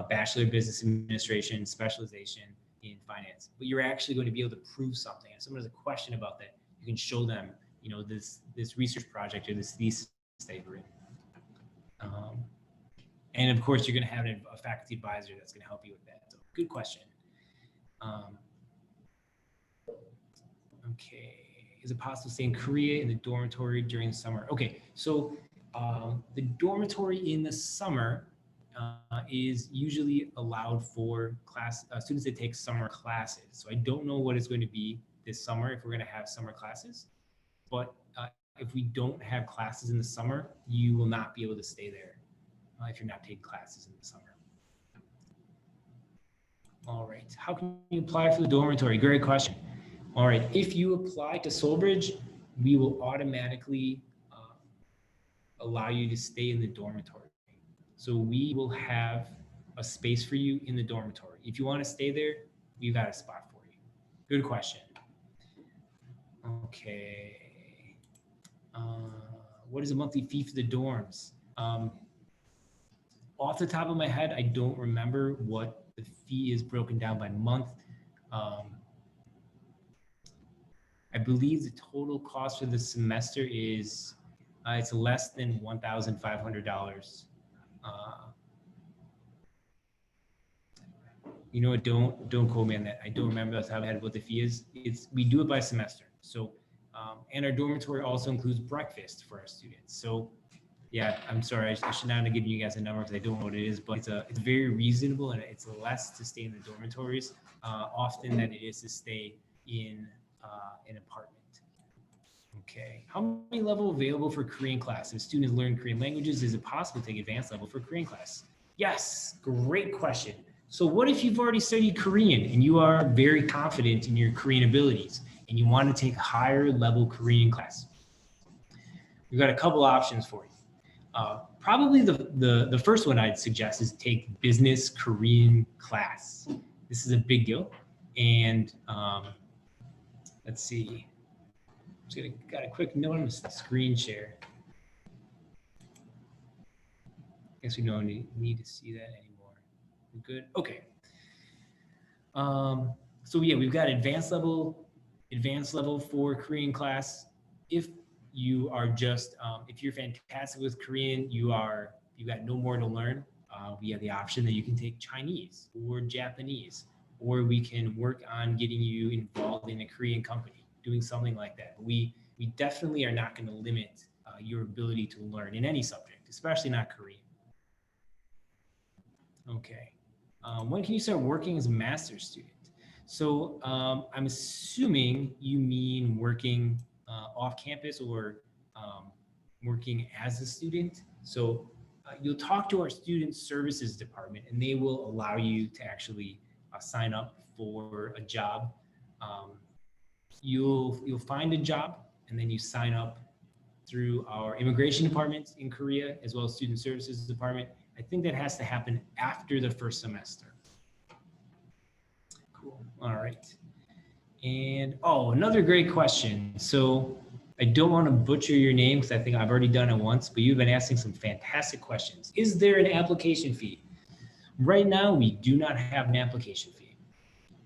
Bachelor of Business Administration, specialization in finance. But you're actually going to be able to prove something. If someone has a question about that, you can show them, this research project or this thesis that you've written. And of course, you're going to have a faculty advisor that's going to help you with that. So good question. Okay. Is it possible to stay in Korea in the dormitory during the summer? Okay. So the dormitory in the summer is usually allowed for students that take summer classes. So I don't know what it's going to be this summer if we're going to have summer classes. But if we don't have classes in the summer, you will not be able to stay there if you're not taking classes in the summer. All right. How can you apply for the dormitory? Great question. All right. If you apply to SolBridge, we will automatically allow you to stay in the dormitory. So we will have a space for you in the dormitory. If you want to stay there, we've got a spot for you. Good question. Okay. What is a monthly fee for the dorms? Off the top of my head, I don't remember what the fee is broken down by month. I believe the total cost for the semester is it's less than $1,500. Don't quote me on that. I don't remember off the top of my head what the fee is. We do it by semester. So, and our dormitory also includes breakfast for our students. So, yeah, I'm sorry, I should not have given you guys a number because I don't know what it is, but it's very reasonable and it's less to stay in the dormitories often than it is to stay in an apartment. Okay, how many level available for Korean class? If students learn Korean languages, is it possible to take advanced level for Korean class? Yes, great question. So what if you've already studied Korean and you are very confident in your Korean abilities and you want to take higher level Korean class? We've got a couple options for you. Probably the first one I'd suggest is take business Korean class. This is a big deal. And let's see. Got a quick note on the screen share. Guess we don't need to see that anymore. We're good. Okay. So yeah, we've got advanced level for Korean class. If you are just if you're fantastic with Korean, you've got no more to learn. We have the option that you can take Chinese or Japanese, or we can work on getting you involved in a Korean company, doing something like that. We definitely are not going to limit your ability to learn in any subject, especially not Korean. Okay. When can you start working as a master's student? So I'm assuming you mean working off campus or working as a student. So you'll talk to our student services department and they will allow you to actually sign up for a job. You'll find a job and then you sign up through our immigration department in Korea as well as student services department. I think that has to happen after the first semester. Cool. All right. And another great question. So I don't want to butcher your name because I think I've already done it once, but you've been asking some fantastic questions. Is there an application fee? Right now, we do not have an application fee.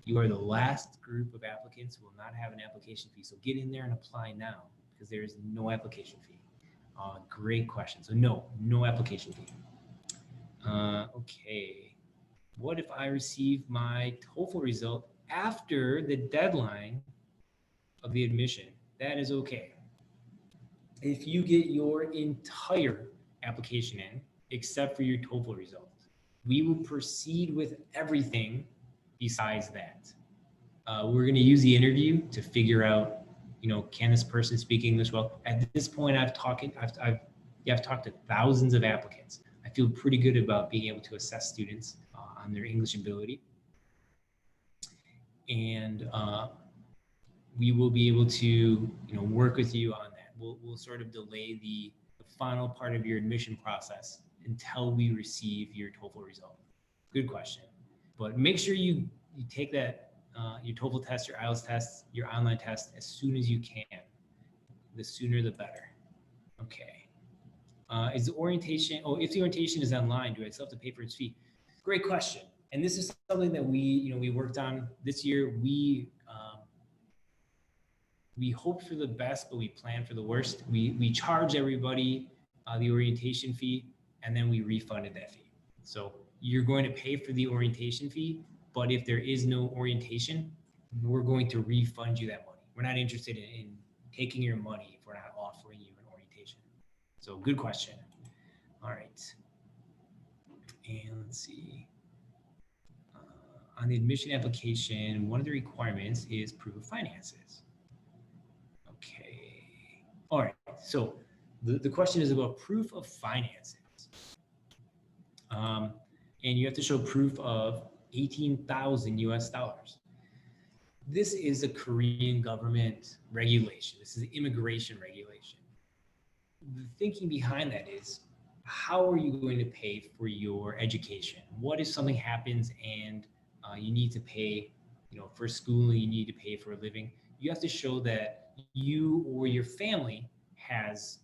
You are the last group of applicants who will not have an application fee. So get in there and apply now because there is no application fee. Great question. So no application fee. Okay. What if I receive my TOEFL result after the deadline of the admission? That is okay. If you get your entire application in, except for your TOEFL result, we will proceed with everything besides that. We're going to use the interview to figure out, can this person speak English well? At this point, I've talked to thousands of applicants. I feel pretty good about being able to assess students on their English ability. And we will be able to work with you on that. We'll sort of delay the final part of your admission process until we receive your TOEFL result. Good question. But make sure you take that your TOEFL test, your IELTS test, your online test as soon as you can. The sooner the better. Okay. Is the orientation, if the orientation is online, do I still have to pay for its fee? Great question. And this is something that we worked on this year. We hope for the best, but we plan for the worst. We charge everybody the orientation fee, and then we refunded that fee. So you're going to pay for the orientation fee, but if there is no orientation, we're going to refund you that money. We're not interested in taking your money if we're not offering you an orientation. So good question. All right. And let's see. On the admission application, one of the requirements is proof of finances. Okay. All right. So the question is about proof of finances. And you have to show proof of 18,000 US dollars. This is a Korean government regulation. This is an immigration regulation. The thinking behind that is, how are you going to pay for your education? What if something happens and you need to pay, for schooling, you need to pay for a living? You have to show that you or your family has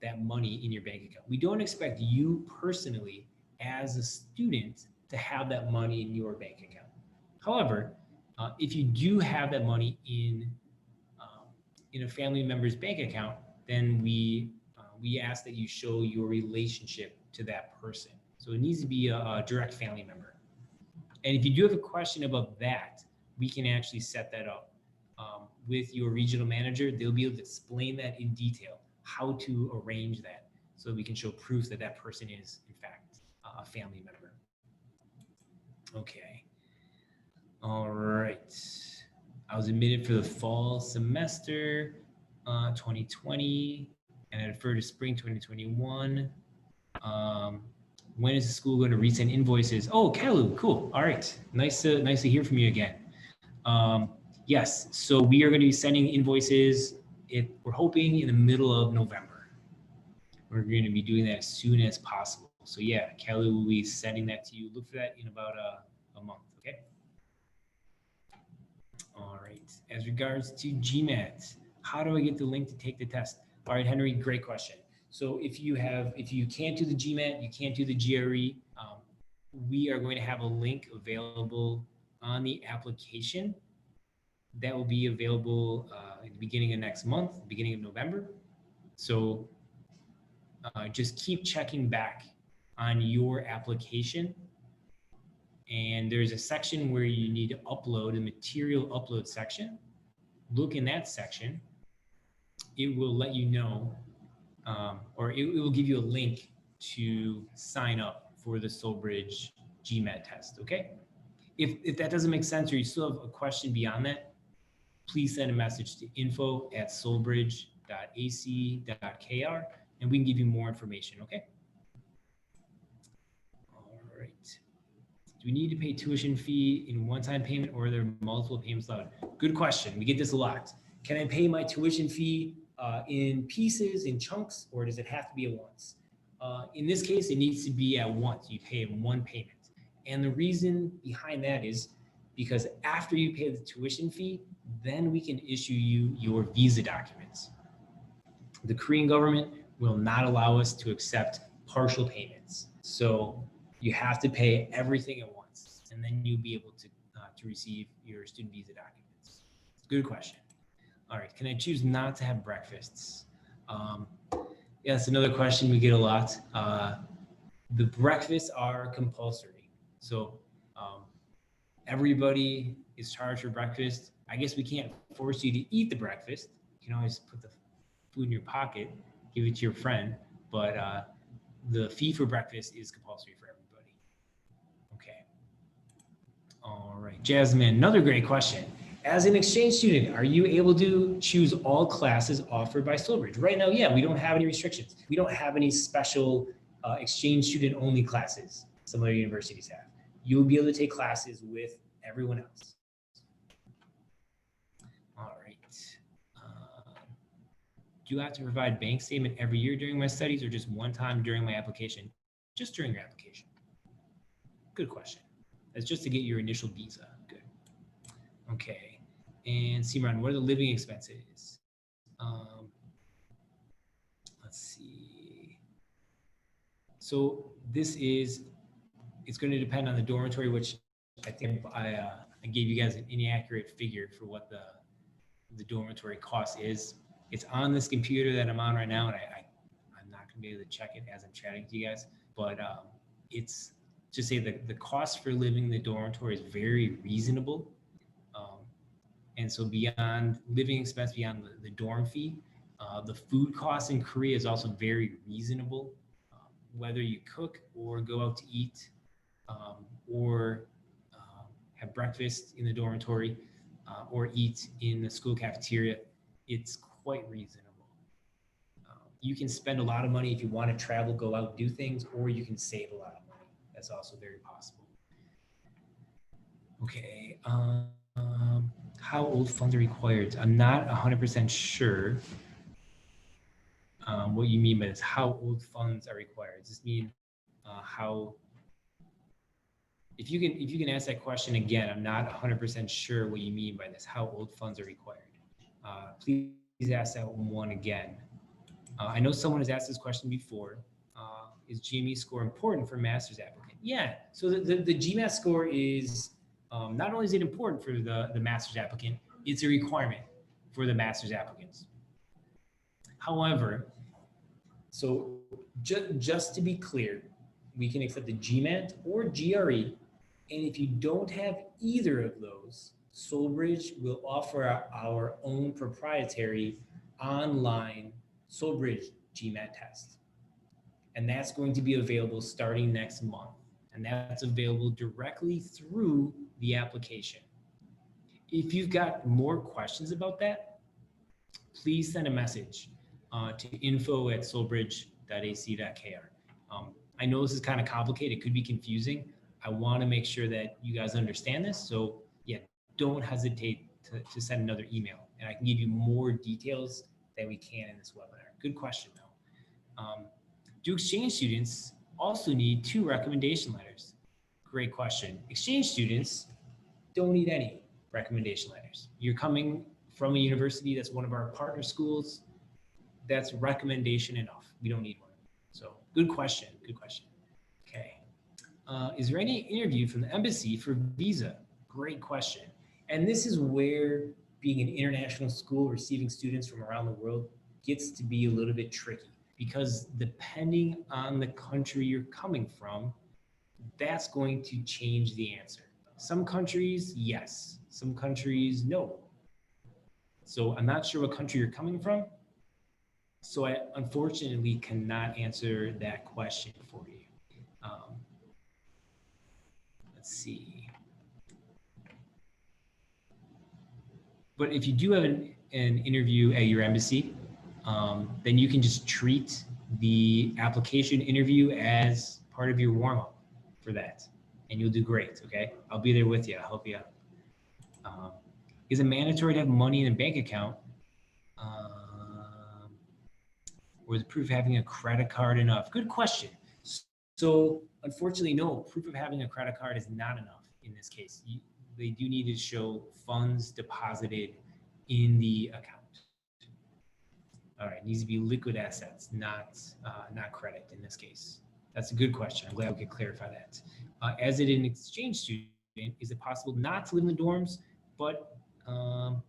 that money in your bank account. We don't expect you personally as a student to have that money in your bank account. However, if you do have that money in a family member's bank account, then we ask that you show your relationship to that person. So it needs to be a direct family member. And if you do have a question about that, we can actually set that up with your regional manager. They'll be able to explain that in detail, how to arrange that, so we can show proof that that person is, in fact, a family member. Okay. All right. I was admitted for the fall semester 2020, and I deferred to spring 2021. When is the school going to resend invoices? Oh, Kalu, cool. All right. Nice to hear from you again. Yes, so we are going to be sending invoices, we're hoping in the middle of November. We're going to be doing that as soon as possible. So yeah, Kelly will be sending that to you. Look for that in about a month, okay? All right, as regards to GMAT, how do I get the link to take the test? All right, Henry, great question. So if you can't do the GMAT, you can't do the GRE, we are going to have a link available on the application that will be available at the beginning of next month, beginning of November. So just keep checking back on your application. And there's a section where you need to upload, a material upload section. Look in that section. It will let you know, or it will give you a link to sign up for the SolBridge GMAT test, okay? If that doesn't make sense, or you still have a question beyond that, please send a message to info@solbridge.ac.kr and we can give you more information, okay? All right. Do we need to pay tuition fee in one-time payment, or are there multiple payments allowed? Good question. We get this a lot. Can I pay my tuition fee in pieces, in chunks, or does it have to be at once? In this case, it needs to be at once. You pay in one payment. And the reason behind that is because after you pay the tuition fee, then we can issue you your visa documents. The Korean government will not allow us to accept partial payments. So you have to pay everything at once, and then you'll be able to receive your student visa documents. Good question. All right, can I choose not to have breakfasts? Yeah, that's another question we get a lot. The breakfasts are compulsory. So everybody is charged for breakfast. I guess we can't force you to eat the breakfast. You can always put the food in your pocket, give it to your friend, but the fee for breakfast is compulsory for everybody. Okay. All right, Jasmine, another great question. As an exchange student, are you able to choose all classes offered by SolBridge? Right now, yeah, we don't have any restrictions. We don't have any special exchange student only classes some other universities have. You'll be able to take classes with everyone else. All right. Do you have to provide bank statement every year during my studies, or just one time during my application? Just during your application. Good question. That's just to get your initial visa. Good. Okay. And Simran, what are the living expenses? Let's see. So this is, it's going to depend on the dormitory, which I think I gave you guys an inaccurate figure for what the dormitory cost is. It's on this computer that I'm on right now, and I'm not going to be able to check it as I'm chatting to you guys. But it's just say the cost for living in the dormitory is very reasonable. Um, and so beyond living expense, beyond the dorm fee, the food costs in Korea is also very reasonable. Whether you cook or go out to eat, or have breakfast in the dormitory, or eat in the school cafeteria, it's quite reasonable. You can spend a lot of money if you want to travel, go out, do things, or you can save a lot of money. That's also very possible. Okay. How old funds are required? I'm not 100% sure what you mean by this. How old funds are required? Does this mean how? If you can ask that question again, I'm not 100% sure what you mean by this. How old funds are required? Please ask that one again. I know someone has asked this question before. Is GME score important for a master's applicant? Yeah. So the GMAT score is not only is it important for the master's applicant, it's a requirement for the master's applicants. However, so just to be clear, we can accept the GMAT or GRE, and if you don't have either of those, SolBridge will offer our own proprietary online SolBridge GMAT test. And that's going to be available starting next month. And that's available directly through the application. If you've got more questions about that, please send a message to info@solbridge.ac.kr. I know this is kind of complicated. It could be confusing. I want to make sure that you guys understand this. So yeah, don't hesitate to send another email, and I can give you more details than we can in this webinar. Good question though. Do exchange students also need 2 recommendation letters? Great question. Exchange students don't need any recommendation letters. You're coming from a university that's one of our partner schools, that's recommendation enough. We don't need one. So good question. Good question. Okay. Is there any interview from the embassy for visa? Great question. And this is where being an international school receiving students from around the world gets to be a little bit tricky, because depending on the country you're coming from, that's going to change the answer. Some countries, yes. Some countries, no. So I'm not sure what country you're coming from. So I unfortunately cannot answer that question for you. Let's see. But if you do have an interview at your embassy, then you can just treat the application interview as part of your warm-up for that, and you'll do great, okay? I'll be there with you. I'll help you out. Is it mandatory to have money in a bank account? Or is proof of having a credit card enough? Good question. So unfortunately, no, proof of having a credit card is not enough in this case. They do need to show funds deposited in the account. All right, it needs to be liquid assets, not credit in this case. That's a good question. I'm glad we could clarify that. As it is an exchange student, is it possible not to live in the dorms, but in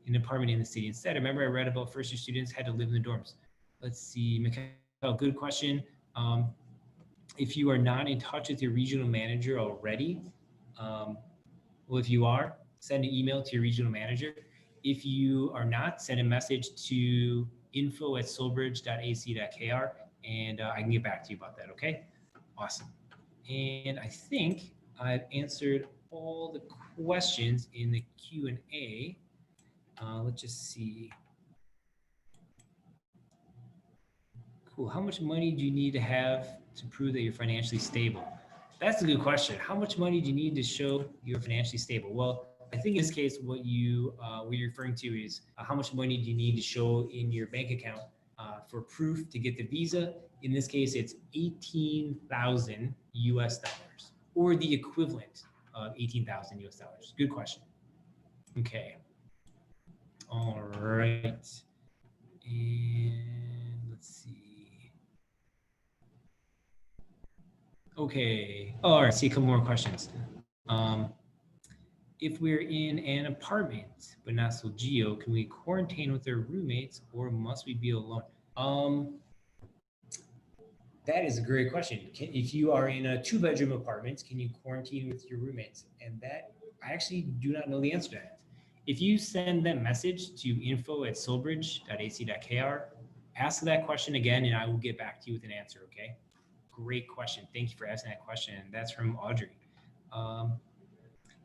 an apartment in the city instead? I remember I read about first-year students had to live in the dorms. Let's see, Mikhail, good question. If you are not in touch with your regional manager already, well, if you are, send an email to your regional manager. If you are not, send a message to info@solbridge.ac.kr, and I can get back to you about that, okay? Awesome. And I think I've answered all the questions in the Q&A. Let's just see. Cool. How much money do you need to have to prove that you're financially stable? That's a good question. How much money do you need to show you're financially stable? Well, I think in this case, what you're referring to is how much money do you need to show in your bank account for proof to get the visa? In this case, it's 18,000 US dollars, or the equivalent of 18,000 US dollars. Good question. Okay. All right. And let's see. Okay. Oh, all right. See a couple more questions. If we're in an apartment but not so geo, can we quarantine with our roommates or must we be alone? Um, that is a great question. If you are in a two-bedroom apartment, can you quarantine with your roommates? And that I actually do not know the answer to that. If you send that message to info@solbridge.ac.kr, ask that question again, and I will get back to you with an answer. Okay. Great question. Thank you for asking that question. That's from Audrey. Um,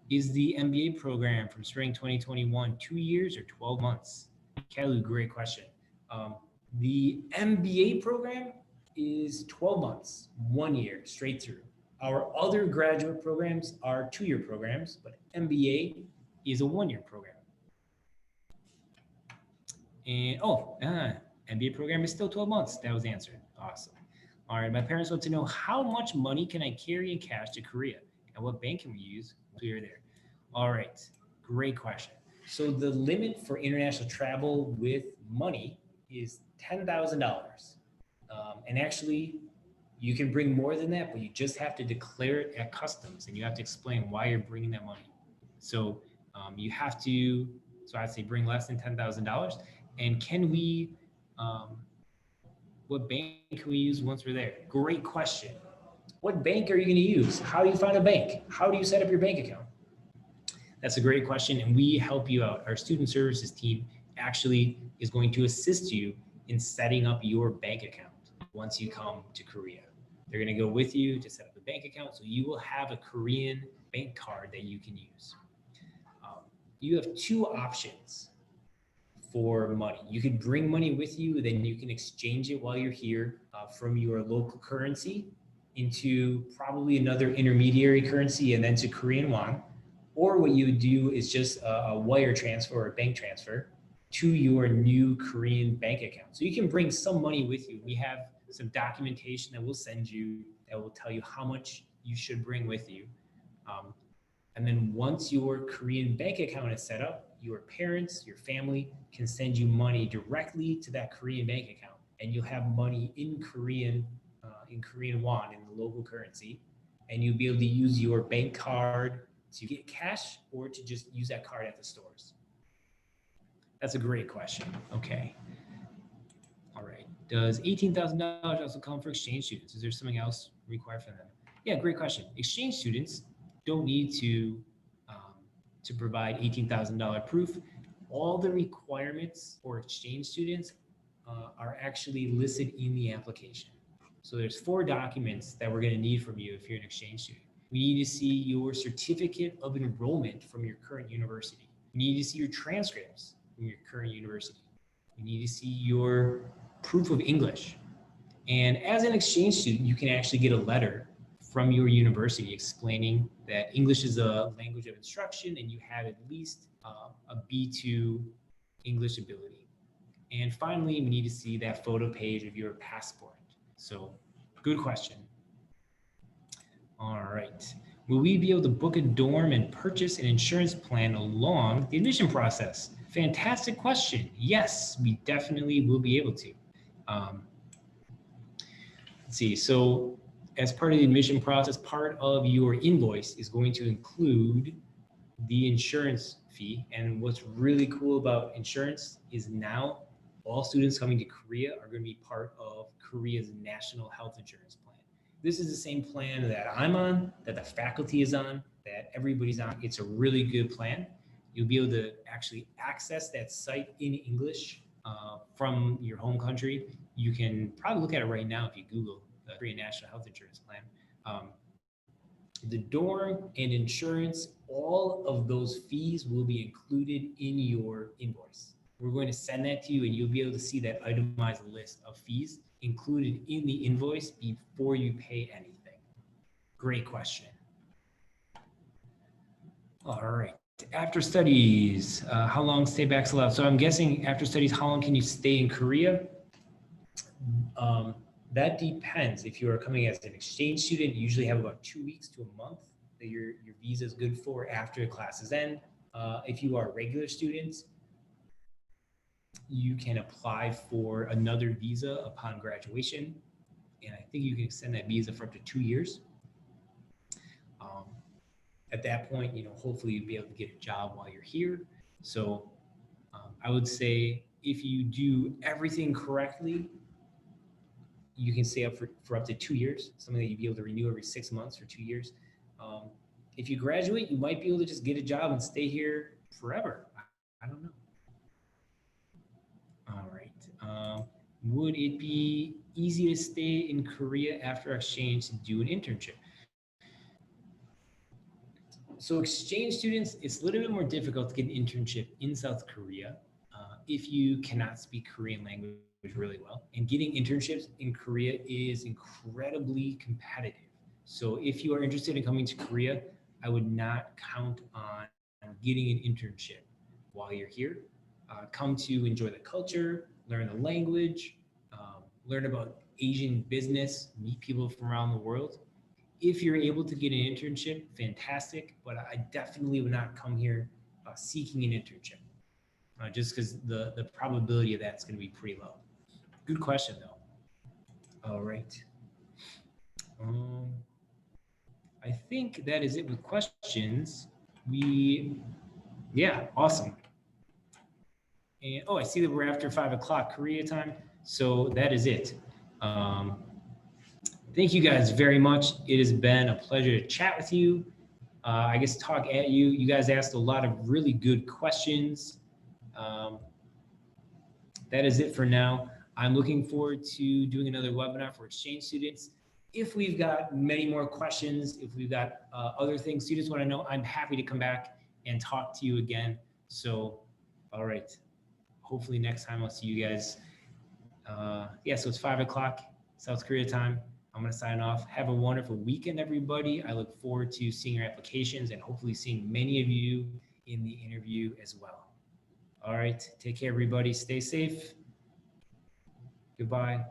is the MBA program from spring 2021 2 years or 12 months? Kalu, great question. Um, the MBA program is 12 months, 1 year straight through. Our other graduate programs are 2 year programs, but MBA is a 1 year program. And MBA program is still 12 months. That was answered. Awesome. All right, my parents want to know how much money can I carry in cash to Korea and what bank can we use once we are there? All right, great question. So the limit for international travel with money is $10,000. And actually, you can bring more than that, but you just have to declare it at customs and you have to explain why you're bringing that money. So you have to, so I'd say bring less than $10,000. And can we, what bank can we use once we're there? Great question. What bank are you going to use? How do you find a bank? How do you set up your bank account? That's a great question, and we help you out. Our student services team actually is going to assist you in setting up your bank account once you come to Korea. They're going to go with you to set up a bank account, so you will have a Korean bank card that you can use. You have two options for money. You could bring money with you, then you can exchange it while you're here from your local currency into probably another intermediary currency and then to Korean won. Or what you would do is just a wire transfer or a bank transfer to your new Korean bank account. So you can bring some money with you. We have some documentation that we'll send you that will tell you how much you should bring with you. And then once your Korean bank account is set up, your parents, your family can send you money directly to that Korean bank account. And you'll have money in Korean won, in the local currency. And you'll be able to use your bank card to get cash or to just use that card at the stores. That's a great question. Okay. All right. Does $18,000 also come for exchange students? Is there something else required for them? Yeah, great question. Exchange students don't need to provide $18,000 proof. All the requirements for exchange students are actually listed in the application. So there's 4 documents that we're going to need from you if you're an exchange student. We need to see your certificate of enrollment from your current university. We need to see your transcripts from your current university. We need to see your proof of English. And as an exchange student, you can actually get a letter from your university explaining that English is a language of instruction and you have at least a B2 English ability. And finally, we need to see that photo page of your passport. So, good question. All right. Will we be able to book a dorm and purchase an insurance plan along the admission process? Fantastic question. Yes, we definitely will be able to. Let's see. So as part of the admission process, part of your invoice is going to include the insurance fee. And what's really cool about insurance is now all students coming to Korea are going to be part of Korea's national health insurance plan. This is the same plan that I'm on, that the faculty is on, that everybody's on. It's a really good plan. You'll be able to actually access that site in English from your home country. You can probably look at it right now if you Google the Korean National Health Insurance Plan. The dorm and insurance, all of those fees will be included in your invoice. We're going to send that to you and you'll be able to see that itemized list of fees included in the invoice before you pay anything. Great question. All right. After studies, how long stay back's allowed? So I'm guessing after studies, how long can you stay in Korea? That depends. If you are coming as an exchange student, you usually have about 2 weeks to a month that your visa is good for after the classes end. If you are regular students, you can apply for another visa upon graduation. And I think you can extend that visa for up to 2 years. Um, at that point, hopefully you'll be able to get a job while you're here. So I would say if you do everything correctly, you can stay up for up to 2 years, something that you'd be able to renew every 6 months for 2 years. If you graduate, you might be able to just get a job and stay here forever. I don't know. All right. Would it be easy to stay in Korea after exchange to do an internship? So exchange students, it's a little bit more difficult to get an internship in South Korea if you cannot speak Korean language really well. And getting internships in Korea is incredibly competitive. So if you are interested in coming to Korea, I would not count on getting an internship while you're here. Come to enjoy the culture, learn the language, learn about Asian business, meet people from around the world. If you're able to get an internship, fantastic. But I definitely would not come here seeking an internship, just because the probability of that's going to be pretty low. Good question, though. All right. I think that is it with questions. Yeah, awesome. And I see that we're after 5 o'clock Korea time. So that is it. Thank you guys very much. It has been a pleasure to chat with you. I guess talk at you. You guys asked a lot of really good questions. That is it for now. I'm looking forward to doing another webinar for exchange students. If we've got many more questions, if we've got other things students want to know, I'm happy to come back and talk to you again. So, all right. Hopefully next time I'll see you guys. Yeah, so it's 5 o'clock South Korea time. I'm going to sign off. Have a wonderful weekend, everybody. I look forward to seeing your applications and hopefully seeing many of you in the interview as well. All right. Take care, everybody. Stay safe. Goodbye.